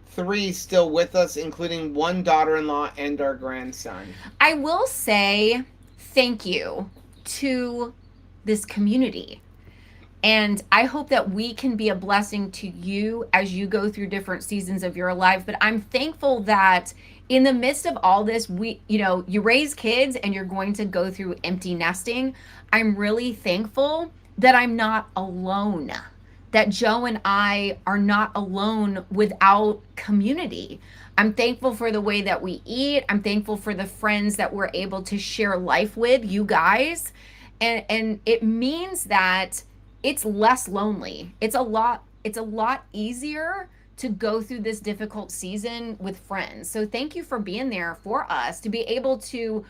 3 still with us, including 1 daughter-in-law and our grandson. I will say thank you to this community. And I hope that we can be a blessing to you as you go through different seasons of your life. But I'm thankful that in the midst of all this, you raise kids and you're going to go through empty nesting. I'm really thankful that I'm not alone, that Joe and I are not alone without community. I'm thankful for the way that we eat. I'm thankful for the friends that we're able to share life with, you guys. And it means that it's less lonely. It's a lot it's a lot easier to go through this difficult season with friends. So thank you for being there for us to be able to,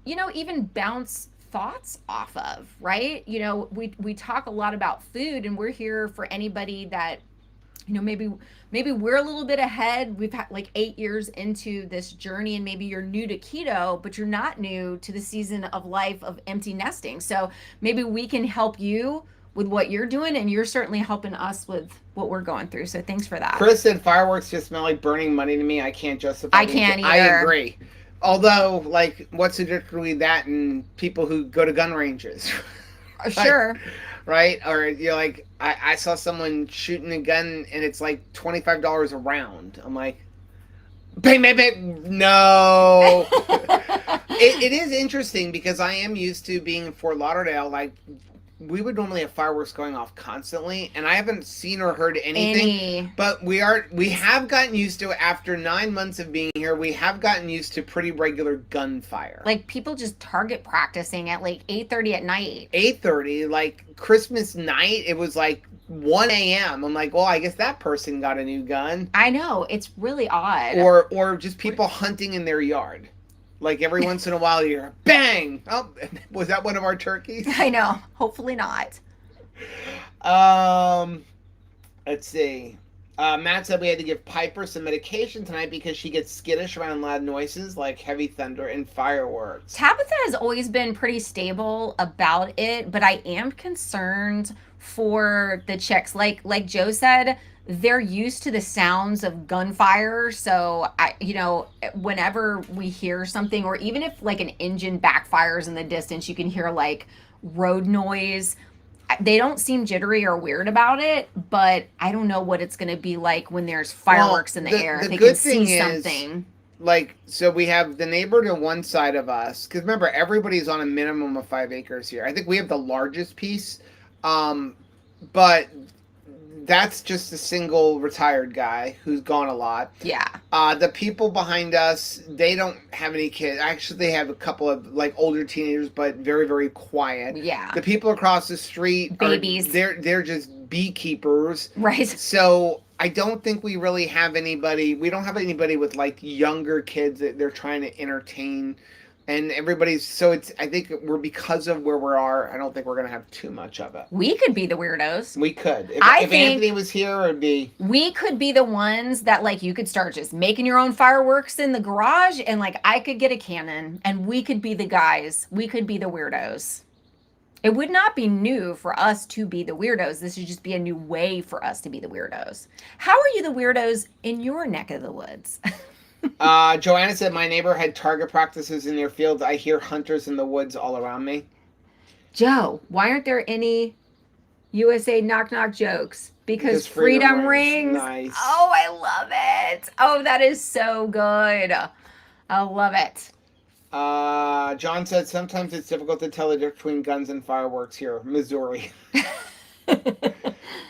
even bounce thoughts off of, right? We talk a lot about food, and we're here for anybody that, maybe we're a little bit ahead. We've had like 8 years into this journey, and maybe you're new to keto, but you're not new to the season of life of empty nesting. So maybe we can help you with what you're doing, and you're certainly helping us with what we're going through. So thanks for that. Chris said fireworks just smell like burning money to me. I can't justify I can't either. I agree. Although, like, what's the difference between that and people who go to gun ranges? Sure. Right? Or, like, I saw someone shooting a gun and it's like $25 a round. I'm like, bang, bang, bang. No. It is interesting because I am used to being in Fort Lauderdale. Like, we would normally have fireworks going off constantly, and I haven't seen or heard anything. But we have gotten used to it after 9 months of being here. We have gotten used to pretty regular gunfire. Like people just target practicing at like 8:30 at night. 8:30, like Christmas night, it was like 1 a.m. I'm like, well, I guess that person got a new gun. I know, it's really odd. Or just people hunting in their yard. Like every once in a while, you're bang. Oh, was that one of our turkeys? I know. Hopefully not. Let's see. Matt said we had to give Piper some medication tonight because she gets skittish around loud noises like heavy thunder and fireworks. Tabitha has always been pretty stable about it, but I am concerned for the chicks. Like Joe said, they're used to the sounds of gunfire. So whenever we hear something, or even if like an engine backfires in the distance, you can hear like road noise. They don't seem jittery or weird about it, but I don't know what it's going to be like when there's fireworks in the air. The they good can thing see is, something. Like, so we have the neighbor to one side of us, because remember, everybody's on a minimum of 5 acres here. I think we have the largest piece, but that's just a single retired guy who's gone a lot. Yeah. The people behind us, they don't have any kids. Actually, they have a couple of like older teenagers, but very, very quiet. Yeah. The people across the street, babies. They're just beekeepers. Right. So I don't think we really have anybody. We don't have anybody with like younger kids that they're trying to entertain. And everybody's, so it's, I think because of where we are, I don't think we're going to have too much of it. We could be the weirdos. We could. If think Anthony was here, it would be. We could be the ones that like you could start just making your own fireworks in the garage, and like I could get a cannon, and we could be the guys. We could be the weirdos. It would not be new for us to be the weirdos. This would just be a new way for us to be the weirdos. How are you the weirdos in your neck of the woods? Joanna said, my neighbor had target practices in their field. I hear hunters in the woods all around me. Joe, why aren't there any USA knock knock jokes? Because freedom rings. Nice. Oh, I love it. Oh, that is so good. I love it. John said, sometimes it's difficult to tell the difference between guns and fireworks here, Missouri.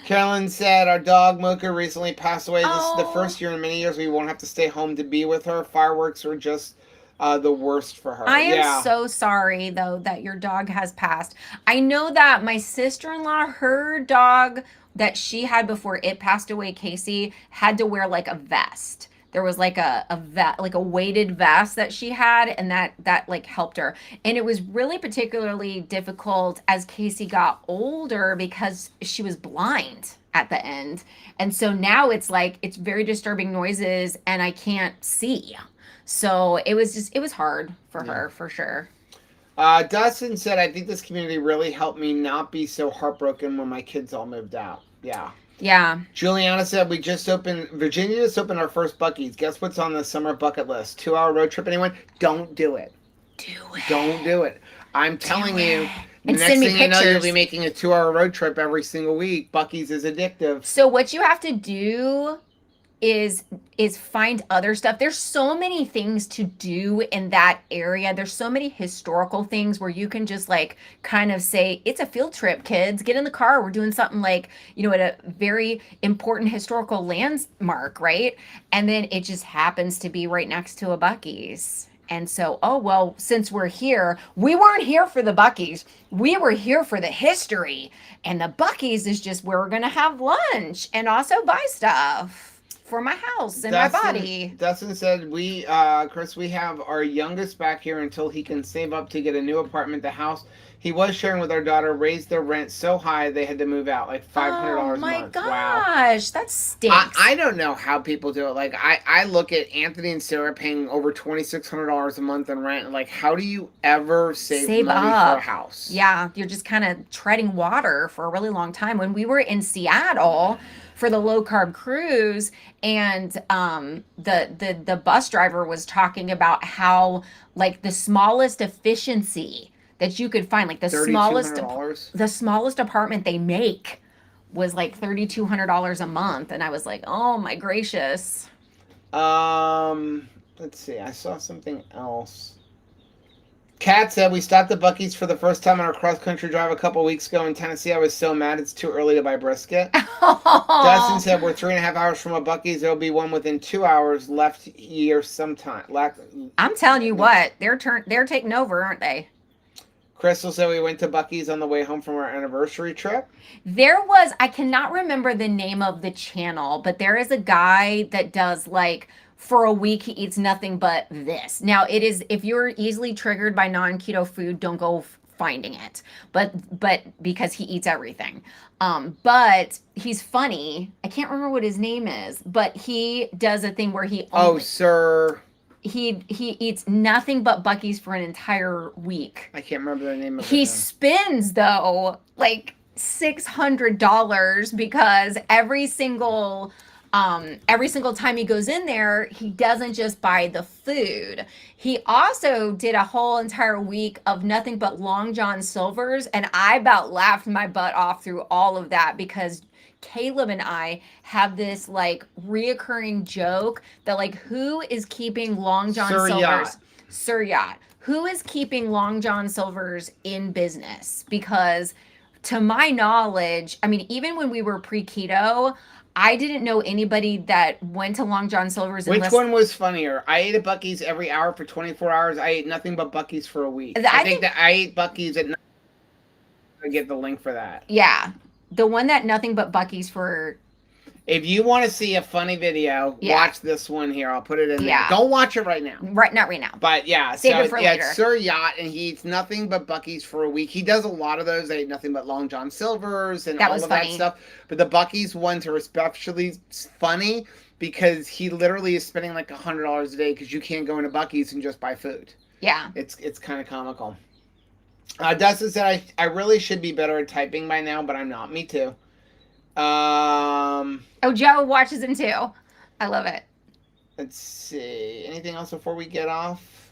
Carolyn said, our dog Mocha recently passed away. This is the first year in many years we won't have to stay home to be with her. Fireworks were just the worst for her. I am so sorry, though, that your dog has passed. I know that my sister-in-law, her dog that she had before it passed away, Casey, had to wear like a vest. There was like a weighted vest that she had, and that like helped her. And it was really particularly difficult as Casey got older because she was blind at the end. And so now it's like, it's very disturbing noises and I can't see. So it was hard for her, for sure. Dustin said, I think this community really helped me not be so heartbroken when my kids all moved out. Yeah. Yeah. Juliana said, Virginia just opened our first Buc-ee's. Guess what's on the summer bucket list? 2-hour road trip, anyone? Don't do it. Don't do it. I'm telling you. The And next send me thing you know, you'll pictures. be making a 2-hour road trip every single week. Buc-ee's is addictive. So what you have to do is find other stuff. There's so many things to do in that area. There's so many historical things where you can just like kind of say, it's a field trip, kids. Get in the car. We're doing something like, at a very important historical landmark, right? And then it just happens to be right next to a Buc-ee's. And so, oh, well, since we're here, we weren't here for the Buc-ee's. We were here for the history. And the Buc-ee's is just where we're going to have lunch and also buy stuff for my house and my body. Dustin said, Chris, we have our youngest back here until he can save up to get a new apartment. The house he was sharing with our daughter raised their rent so high they had to move out, like $500 a month. Oh my gosh, wow. That stinks. I don't know how people do it. Like I look at Anthony and Sarah paying over $2,600 a month in rent. Like, how do you ever save money up for a house? Yeah, you're just kind of treading water for a really long time. When we were in Seattle for the low carb cruise, and the bus driver was talking about how like the smallest efficiency that you could find, like the smallest apartment they make was like $3,200 a month, and I was like, oh my gracious. Let's see. I saw something else. Kat said we stopped at Buc-ee's for the first time on our cross-country drive a couple weeks ago in Tennessee. I was so mad it's too early to buy brisket. Dustin said we're 3.5 hours from a Buc-ee's. There'll be one within 2 hours left here sometime. I'm telling you what, they're taking over, aren't they? Crystal said we went to Buc-ee's on the way home from our anniversary trip. I cannot remember the name of the channel, but there is a guy that does like, for a week he eats nothing but this. Now it is, if you're easily triggered by non-keto food, don't go finding it. But because he eats everything. But he's funny. I can't remember what his name is, but he does a thing where he he eats nothing but Buc-ee's for an entire week. I can't remember the name of it. He spends though like $600 because every single time he goes in there, he doesn't just buy the food. He also did a whole entire week of nothing but Long John Silver's, and I about laughed my butt off through all of that because Caleb and I have this like reoccurring joke that like, who is keeping Long John Silver's? Sir Yacht. Who is keeping Long John Silver's in business? Because to my knowledge, I mean, even when we were pre-keto, I didn't know anybody that went to Long John Silver's. Which one was funnier? I ate at Buc-ee's every hour for 24 hours. I ate nothing but Buc-ee's for a week. I think that I ate Buc-ee's at night. I get the link for that. Yeah. The one that nothing but Buc-ee's for. If you want to see a funny video, watch this one here. I'll put it in there. Don't watch it right now. Not right now. But yeah, save it for later. It's Sir Yacht, and he eats nothing but Buc-ee's for a week. He does a lot of those. I ate nothing but Long John Silver's and all of that stuff. But the Buc-ee's ones are especially funny because he literally is spending like $100 a day because you can't go into Buc-ee's and just buy food. Yeah. It's kind of comical. Dustin said I really should be better at typing by now, but I'm not. Me too. Oh, Joe watches him too. I love it. Let's see. Anything else before we get off?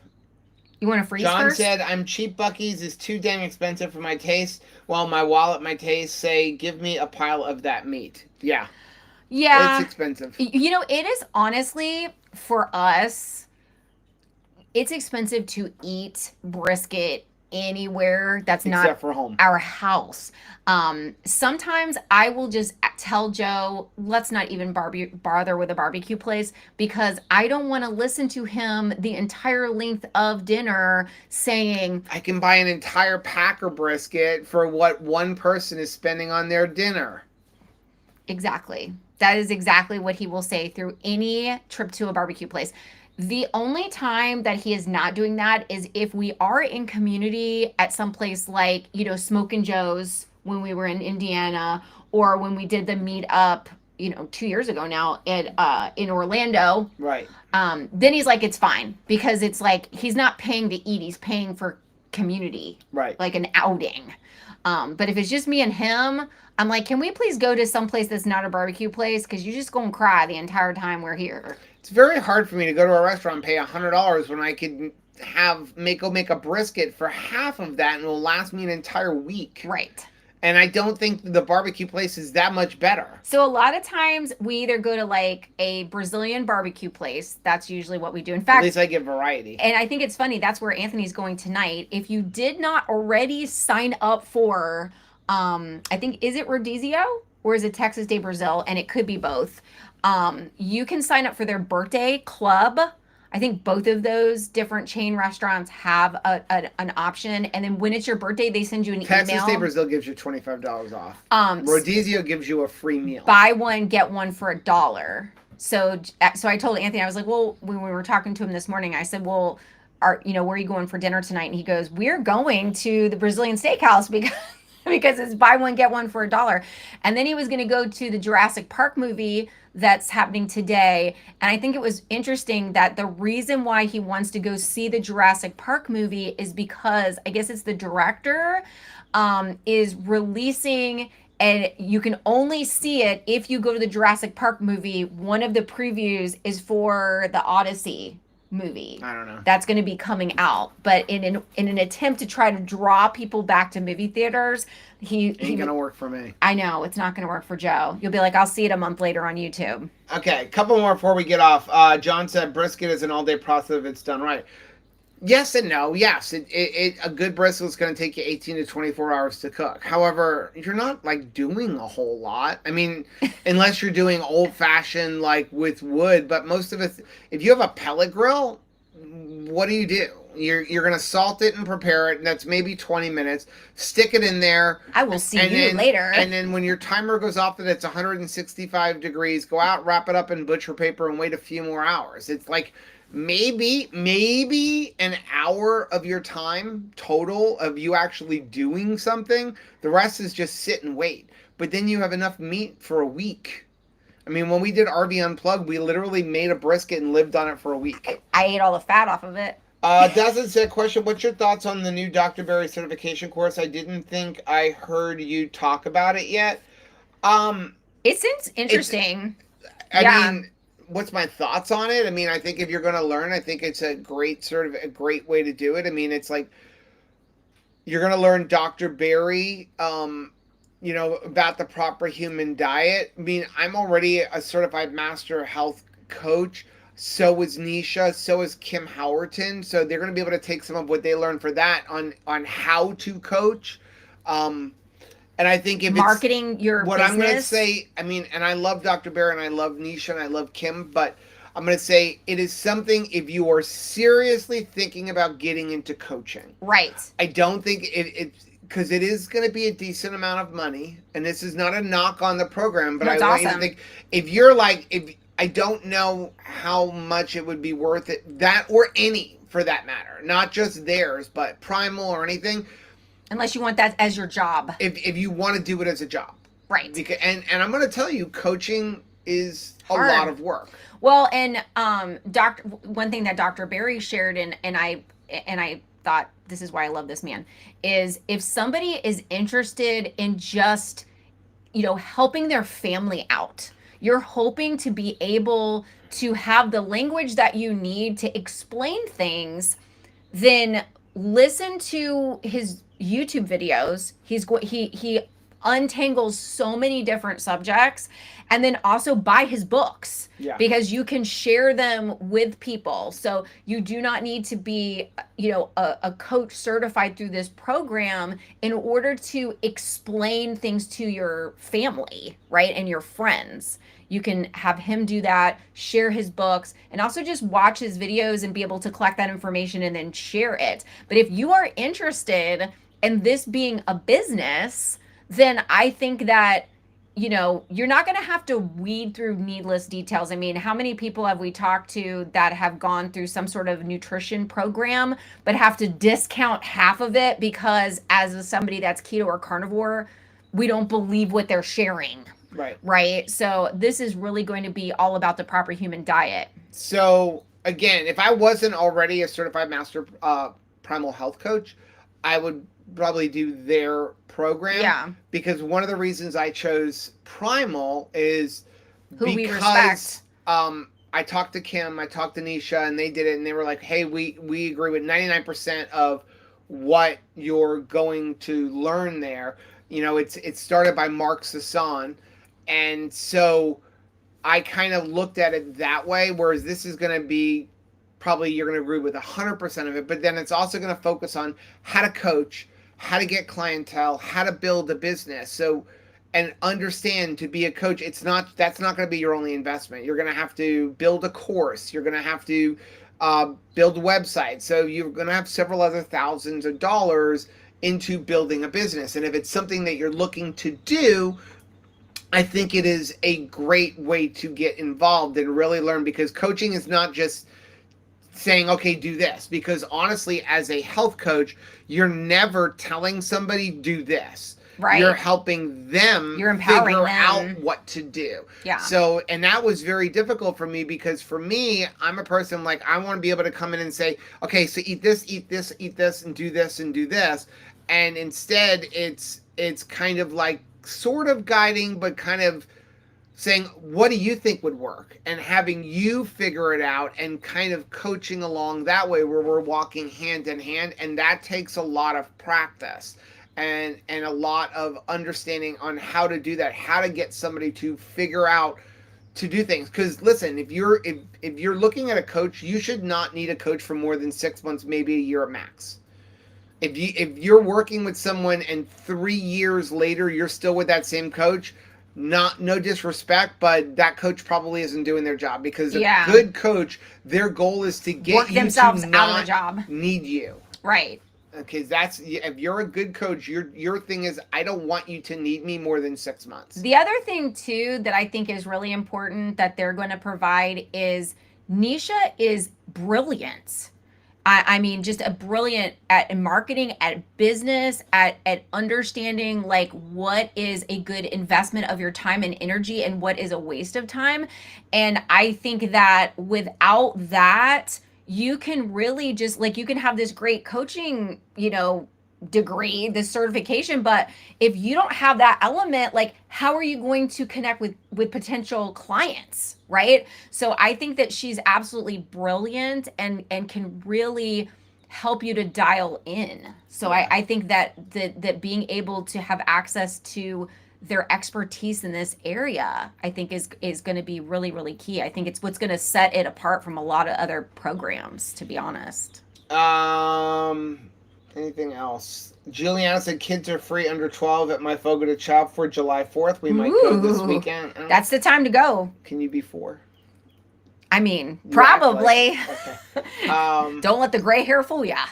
You want to freeze John first? said, I'm cheap. Buc-ee's is too dang expensive for my taste, while my wallet, my taste say, give me a pile of that meat. Yeah. Yeah. It's expensive. You know, it is honestly, for us, it's expensive to eat brisket anywhere that's not except for home. Our house. Sometimes I will just tell Joe, let's not even bother with a barbecue place because I don't want to listen to him the entire length of dinner saying I can buy an entire packer brisket for what one person is spending on their dinner. Exactly. That is exactly what he will say through any trip to a barbecue place. The only time that he is not doing that is if we are in community at some place like, you know, Smokin' Joe's when we were in Indiana, or when we did the meetup, you know, 2 years ago now in Orlando. Right. Then he's like, it's fine because it's like he's not paying to eat; he's paying for community, right? Like an outing. But if it's just me and him, I'm like, can we please go to some place that's not a barbecue place? Because you're just gonna cry the entire time we're here. It's very hard for me to go to a restaurant and pay $100 when I could make a brisket for half of that and it will last me an entire week. Right. And I don't think the barbecue place is that much better. So a lot of times we either go to like a Brazilian barbecue place. That's usually what we do. In fact, at least I get variety. And I think it's funny. That's where Anthony's going tonight. If you did not already sign up for, I think, is it Rodizio or is it Texas de Brazil? And it could be both. You can sign up for their birthday club. I think both of those different chain restaurants have an option. And then when it's your birthday, they send you an Texas email. State Brazil gives you $25 off. Rodizio gives you a free meal. Buy one, get one for $1. So I told Anthony, I was like, well, when we were talking to him this morning, I said, well, where are you going for dinner tonight? And he goes, we're going to the Brazilian steakhouse because it's buy one, get one for $1. And then he was going to go to the Jurassic Park movie that's happening today. And I think it was interesting that the reason why he wants to go see the Jurassic Park movie is because I guess it's the director is releasing, and you can only see it if you go to the Jurassic Park movie. One of the previews is for the Odyssey movie. I don't know. That's going to be coming out, but in an attempt to try to draw people back to movie theaters, he ain't gonna work for me. I know it's not going to work for Joe. You'll be like, I'll see it a month later on YouTube. Okay, a couple more before we get off. John said brisket is an all-day process if it's done right. Yes and no. Yes, a good brisket is going to take you 18 to 24 hours to cook. However, you're not like doing a whole lot. I mean, unless you're doing old-fashioned like with wood. But most of it, if you have a pellet grill, what do? You're going to salt it and prepare it. And that's maybe 20 minutes. Stick it in there. I will see you later. And then when your timer goes off that it's 165 degrees, go out, wrap it up in butcher paper, and wait a few more hours. It's like maybe an hour of your time total of you actually doing something. The rest is just sit and wait. But then you have enough meat for a week. I mean, when we did RV Unplugged, we literally made a brisket and lived on it for a week. I ate all the fat off of it. Doesn't say question. What's your thoughts on the new Dr. Berry certification course? I didn't think I heard you talk about it yet. It seems interesting. I mean, what's my thoughts on it? I mean, I think if you're going to learn, I think it's a great way to do it. I mean, it's like you're going to learn Dr. Berry, about the proper human diet. I mean, I'm already a certified master health coach. So is Nisha. So is Kim Howerton. So they're going to be able to take some of what they learned for that on how to coach. And I think if marketing your what business. I'm going to say, I mean, and I love Dr. Bear and I love Nisha and I love Kim, but I'm going to say it is something if you are seriously thinking about getting into coaching. Right. I don't think because it is going to be a decent amount of money, and this is not a knock on the program, but I want you to think if you're like, if I don't know how much it would be worth it, that or any for that matter, not just theirs, but Primal or anything. Unless you want that as your job. If you want to do it as a job. Right. Because, and I'm going to tell you, coaching is hard. A lot of work. Well, and one thing that Dr. Berry shared, and I thought this is why I love this man, is if somebody is interested in just, helping their family out, you're hoping to be able to have the language that you need to explain things, then listen to his YouTube videos. He untangles so many different subjects, and then also buy his books because you can share them with people. So you do not need to be, a coach certified through this program in order to explain things to your family, right? And your friends. You can have him do that, share his books, and also just watch his videos and be able to collect that information and then share it. But if you are interested in this being a business, then I think that, you're not going to have to weed through needless details. I mean, how many people have we talked to that have gone through some sort of nutrition program, but have to discount half of it because as somebody that's keto or carnivore, we don't believe what they're sharing. Right. So this is really going to be all about the proper human diet. So again, if I wasn't already a certified master primal health coach, I would probably do their program. Yeah. Because one of the reasons I chose Primal is who we respect. I talked to Kim, I talked to Nisha, and they did it, and they were like, hey, we agree with 99% of what you're going to learn there. It's started by Mark Sasson. And so I kind of looked at it that way, whereas this is going to be probably you're going to agree with 100% of it, but then it's also going to focus on how to coach, how to get clientele, how to build a business. So, and understand to be a coach, that's not going to be your only investment. You're going to have to build a course. You're going to have to build a website. So you're going to have several other thousands of dollars into building a business. And if it's something that you're looking to do, I think it is a great way to get involved and really learn, because coaching is not just saying, okay, do this. Because honestly, as a health coach, you're never telling somebody do this. Right. You're helping them figure out what to do. Yeah. So, and that was very difficult for me, because for me, I'm a person like, I want to be able to come in and say, okay, so eat this, eat this, eat this, and do this, and do this. And instead, it's kind of like sort of guiding, but kind of saying, what do you think would work? And having you figure it out and kind of coaching along that way, where we're walking hand in hand. And that takes a lot of practice and a lot of understanding on how to do that, how to get somebody to figure out to do things. Because listen, if you're looking at a coach, you should not need a coach for more than 6 months, maybe a year at max. If you're working with someone and 3 years later you're still with that same coach, no disrespect, but that coach probably isn't doing their job, because a good coach, their goal is to get work you themselves to out of not the job. Need you. Right. Okay, that's, if you're a good coach, your thing is, I don't want you to need me more than 6 months. The other thing too that I think is really important that they're going to provide is Nisha is brilliant. I mean, just a brilliant at marketing, at business, at understanding like what is a good investment of your time and energy and what is a waste of time. And I think that without that, you can really just like, you can have this great coaching, degree, this certification, but if you don't have that element, like how are you going to connect with potential clients, right? So I think that she's absolutely brilliant and can really help you to dial in. So I think that being able to have access to their expertise in this area, I think is going to be really, really key. I think it's what's going to set it apart from a lot of other programs, to be honest. Anything else? Juliana said kids are free under 12 at my Fogo de Chao for July 4th. We might go this weekend. That's the time to go. Can you be 4? I mean, probably. Okay. Don't let the gray hair fool ya.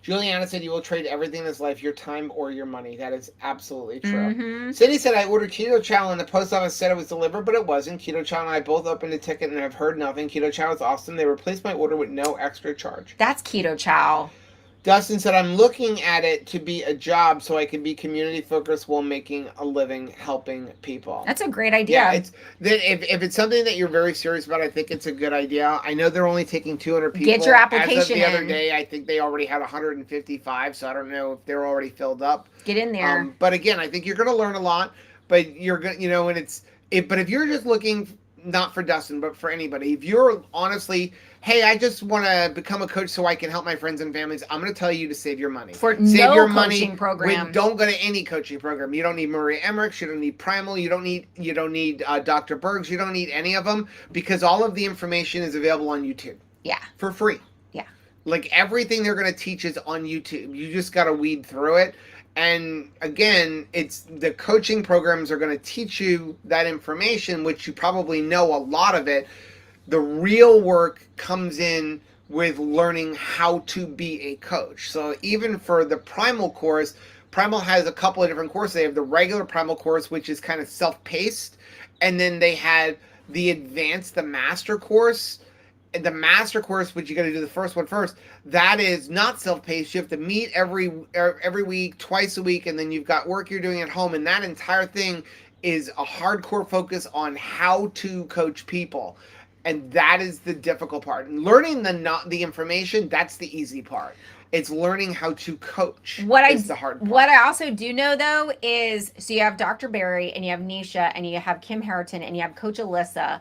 Juliana said you will trade everything in this life, your time or your money. That is absolutely true. Mm-hmm. Cindy said, I ordered Keto Chow and the post office said it was delivered, but it wasn't. Keto Chow and I both opened a ticket and I've heard nothing. Keto Chow is awesome. They replaced my order with no extra charge. That's Keto Chow. Dustin said, I'm looking at it to be a job so I can be community focused while making a living helping people. That's a great idea. Yeah, if it's something that you're very serious about, I think it's a good idea. I know they're only taking 200 people. Get your application As of the other day, I think they already had 155, so I don't know if they're already filled up. Get in there. But again, I think you're going to learn a lot, but you're going to, but if you're just looking, not for Dustin, but for anybody, if you're honestly, hey, I just want to become a coach so I can help my friends and families, I'm going to tell you to save your money. Save your coaching program. Don't go to any coaching program. You don't need Maria Emmerichs. You don't need Primal. You don't need Dr. Berg's. You don't need any of them, because all of the information is available on YouTube. Yeah. For free. Yeah. Like everything they're going to teach is on YouTube. You just got to weed through it. And again, it's the coaching programs are going to teach you that information, which you probably know a lot of it. The real work comes in with learning how to be a coach. So even for the Primal course, Primal has a couple of different courses. They have the regular Primal course, which is kind of self-paced. And then they had the advanced, the master course. And the master course, which you got to do the first one first, that is not self-paced. You have to meet every week, twice a week, and then you've got work you're doing at home. And that entire thing is a hardcore focus on how to coach people. And that is the difficult part. And learning the information, that's the easy part. It's learning how to coach is the hard part. What I also do know, though, is so you have Dr. Barry, and you have Nisha, and you have Kim Harrington, and you have Coach Alyssa.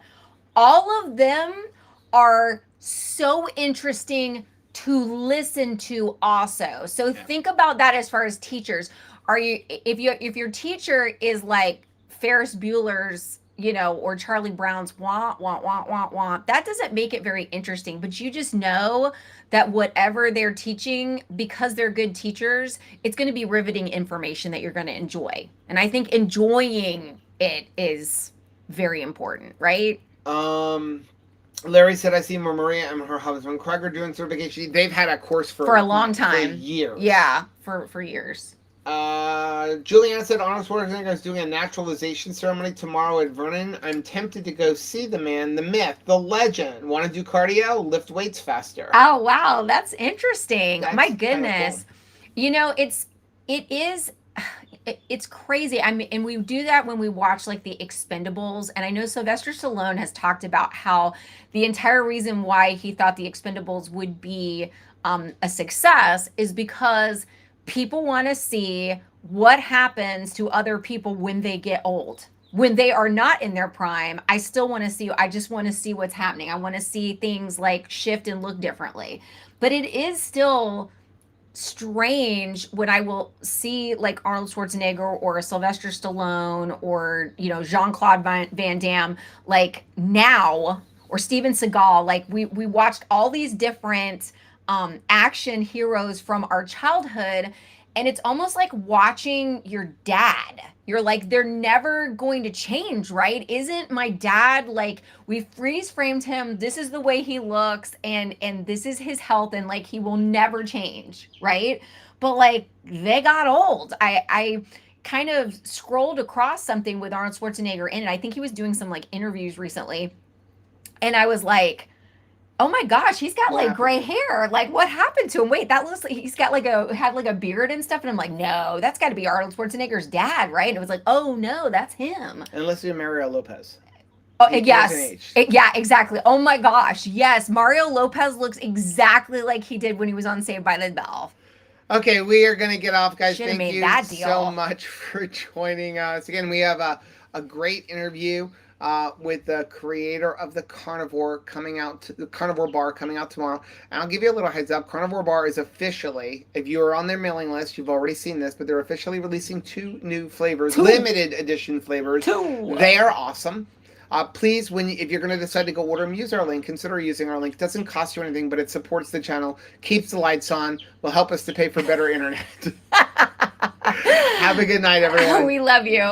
All of them are so interesting to listen to also. So think about that as far as teachers. If your teacher is like Ferris Bueller's, or Charlie Brown's want, that doesn't make it very interesting. But you just know that whatever they're teaching, because they're good teachers, it's going to be riveting information that you're going to enjoy. And I think enjoying it is very important, right? Larry said, I see Maria and her husband Craig are doing certification. They've had a course for a long time. For years. Yeah, for years. Juliana said Arnold Schwarzenegger is doing a naturalization ceremony tomorrow at Vernon. I'm tempted to go see the man, the myth, the legend. Want to do cardio? Lift weights faster. Oh, wow. That's interesting. That's My goodness. cool. You know, it's crazy. I mean, and we do that when we watch like the Expendables. And I know Sylvester Stallone has talked about how the entire reason why he thought the Expendables would be a success is because people want to see what happens to other people when they get old. When they are not in their prime, I still want to see, I just want to see what's happening. I want to see things like shift and look differently. But it is still strange when I will see like Arnold Schwarzenegger or a Sylvester Stallone or, you know, Jean-Claude Van Damme, like now, or Steven Seagal, like we watched all these different action heroes from our childhood, and it's almost like watching your dad. You're like, they're never going to change, right? Isn't my dad like, we freeze framed him, this is the way he looks, and this is his health, and like he will never change, right? But like they got old. I kind of scrolled across something with Arnold Schwarzenegger in it. I think he was doing some like interviews recently, and I was like, oh my gosh, he's got like gray hair. Like, what happened to him? Wait, that looks like he's got like had like a beard and stuff. And I'm like, no, that's got to be Arnold Schwarzenegger's dad, right? And it was like, oh no, that's him. Unless you're Mario Lopez. Oh, yes. Yeah, exactly. Oh my gosh. Yes. Mario Lopez looks exactly like he did when he was on Saved by the Bell. Okay, we are going to get off, guys. Should've Thank you so much for joining us. Again, we have a great interview with the creator of the Carnivore the Carnivore Bar coming out tomorrow. And I'll give you a little heads up. Carnivore Bar is officially, if you are on their mailing list, you've already seen this, but they're officially releasing 2 new flavors, limited edition flavors. 2. They are awesome. Please, if you're going to decide to go order them, use our link. Consider using our link. It doesn't cost you anything, but it supports the channel, keeps the lights on, will help us to pay for better internet. Have a good night, everyone. We love you. Bye.